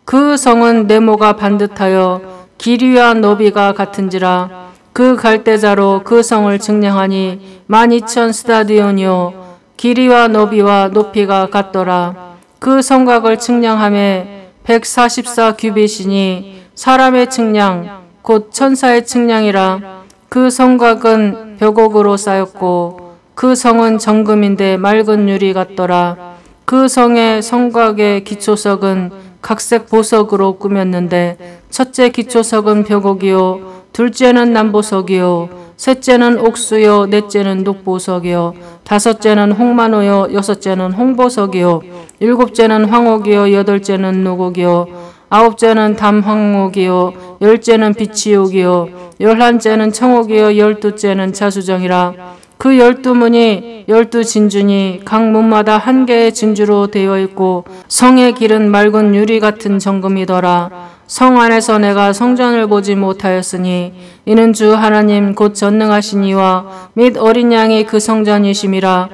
그 성은 네모가 반듯하여 길이와 너비가 같은지라. 그 갈대자로 그 성을 측량하니 12,000 스타디온이요 길이와 너비와 높이가 같더라. 그 성곽을 측량함에 144 규빗이니 사람의 측량 곧 천사의 측량이라. 그 성곽은 벽옥으로 쌓였고 그 성은 정금인데 맑은 유리 같더라. 그 성의 성곽의 기초석은 각색 보석으로 꾸몄는데 첫째 기초석은 벽옥이요 둘째는 남보석이요 셋째는 옥수요 넷째는 녹보석이요 다섯째는 홍만호요 여섯째는 홍보석이요 일곱째는 황옥이요 여덟째는 녹옥이요 아홉째는 담황옥이요 열째는 비치옥이요 11째는 청옥이요 12째는 자수정이라. 그 12문이 12 진주니 각 문마다 한 개의 진주로 되어 있고 성의 길은 맑은 유리 같은 정금이더라. 성 안에서 내가 성전을 보지 못하였으니 이는 주 하나님 곧 전능하신 이와 및 어린 양이 그 성전이심이라.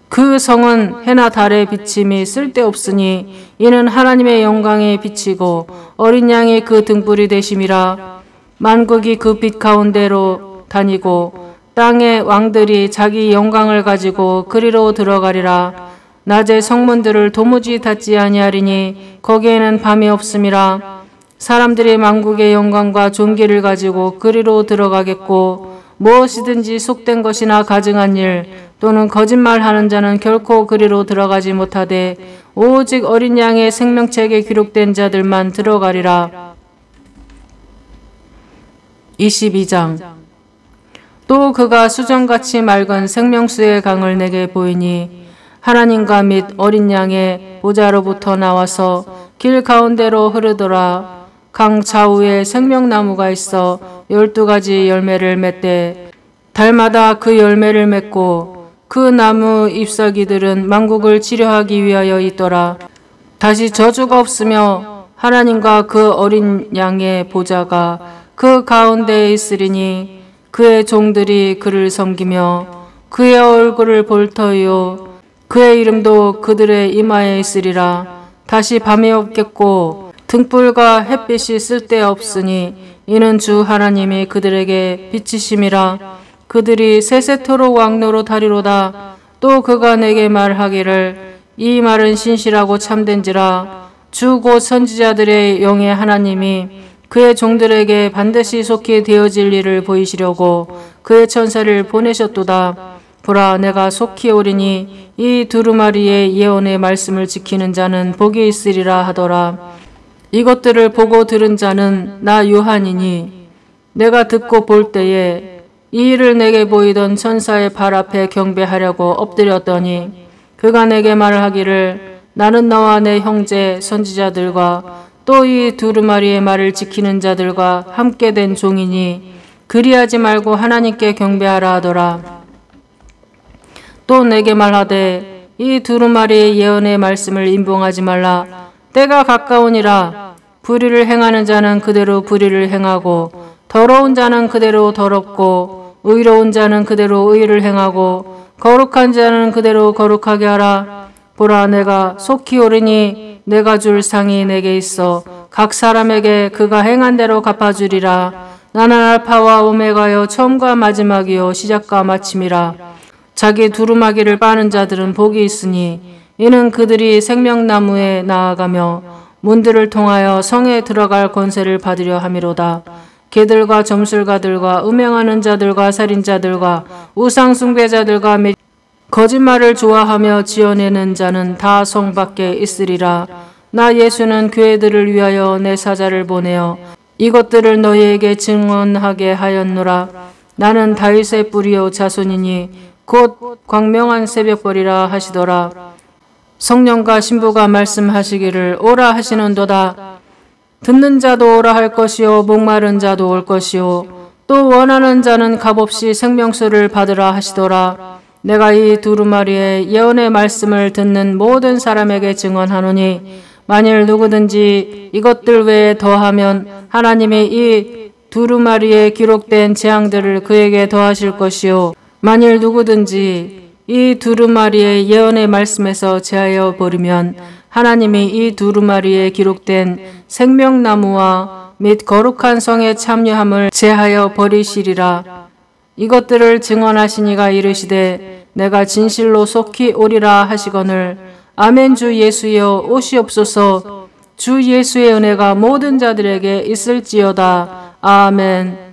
그 성은 해나 달의 비침이 쓸데없으니 이는 하나님의 영광의 빛이고 어린 양이 그 등불이 되심이라. 만국이 그 빛 가운데로 다니고 땅의 왕들이 자기 영광을 가지고 그리로 들어가리라. 낮에 성문들을 도무지 닫지 아니하리니 거기에는 밤이 없음이라. 사람들이 만국의 영광과 존귀를 가지고 그리로 들어가겠고 무엇이든지 속된 것이나 가증한 일 또는 거짓말하는 자는 결코 그리로 들어가지 못하되 오직 어린 양의 생명책에 기록된 자들만 들어가리라. 22장. 또 그가 수정같이 맑은 생명수의 강을 내게 보이니 하나님과 및 어린 양의 보좌로부터 나와서 길 가운데로 흐르더라. 강 좌우에 생명나무가 있어 12가지 열매를 맺되 달마다 그 열매를 맺고 그 나무 잎사귀들은 만국을 치료하기 위하여 있더라. 다시 저주가 없으며 하나님과 그 어린 양의 보좌가 그 가운데에 있으리니 그의 종들이 그를 섬기며 그의 얼굴을 볼 터이요 그의 이름도 그들의 이마에 있으리라. 다시 밤이 없겠고 등불과 햇빛이 쓸데없으니 이는 주 하나님이 그들에게 빛이심이라. 그들이 세세토록 왕노로 다리로다. 또 그가 내게 말하기를 이 말은 신실하고 참된지라. 주 곧 선지자들의 영의 하나님이 그의 종들에게 반드시 속히 되어질 일을 보이시려고 그의 천사를 보내셨도다. 보라, 내가 속히 오리니 이 두루마리의 예언의 말씀을 지키는 자는 복이 있으리라 하더라. 이것들을 보고 들은 자는 나 요한이니 내가 듣고 볼 때에 이 일을 내게 보이던 천사의 발 앞에 경배하려고 엎드렸더니 그가 내게 말하기를 나는 너와 내 형제 선지자들과 또 이 두루마리의 말을 지키는 자들과 함께 된 종이니 그리하지 말고 하나님께 경배하라 하더라. 또 내게 말하되 이 두루마리의 예언의 말씀을 임봉하지 말라. 때가 가까우니라. 불의를 행하는 자는 그대로 불의를 행하고 더러운 자는 그대로 더럽고 의로운 자는 그대로 의를 행하고 거룩한 자는 그대로 거룩하게 하라. 보라, 내가 속히 오리니 내가 줄 상이 내게 있어 각 사람에게 그가 행한 대로 갚아주리라. 나는 알파와 오메가여 처음과 마지막이요 시작과 마침이라. 자기 두루마기를 빠는 자들은 복이 있으니 이는 그들이 생명나무에 나아가며 문들을 통하여 성에 들어갈 권세를 받으려 함이로다. 개들과 점술가들과 음행하는 자들과 살인자들과 우상숭배자들과 거짓말을 좋아하며 지어내는 자는 다 성 밖에 있으리라. 나 예수는 교회들을 위하여 내 사자를 보내어 이것들을 너희에게 증언하게 하였노라. 나는 다윗의 뿌리요 자손이니 곧 광명한 새벽벌이라 하시더라. 성령과 신부가 말씀하시기를 오라 하시는도다. 듣는 자도 오라 할 것이요 목마른 자도 올 것이요 또 원하는 자는 값없이 생명수를 받으라 하시더라. 내가 이 두루마리의 예언의 말씀을 듣는 모든 사람에게 증언하노니 만일 누구든지 이것들 외에 더하면 하나님이 이 두루마리에 기록된 재앙들을 그에게 더하실 것이요 만일 누구든지 이 두루마리의 예언의 말씀에서 제하여 버리면 하나님이 이 두루마리에 기록된 생명나무와 및 거룩한 성에 참여함을 제하여 버리시리라. 이것들을 증언하시니가 이르시되 내가 진실로 속히 오리라 하시거늘 아멘. 주 예수여 오시옵소서. 주 예수의 은혜가 모든 자들에게 있을지어다. 아멘.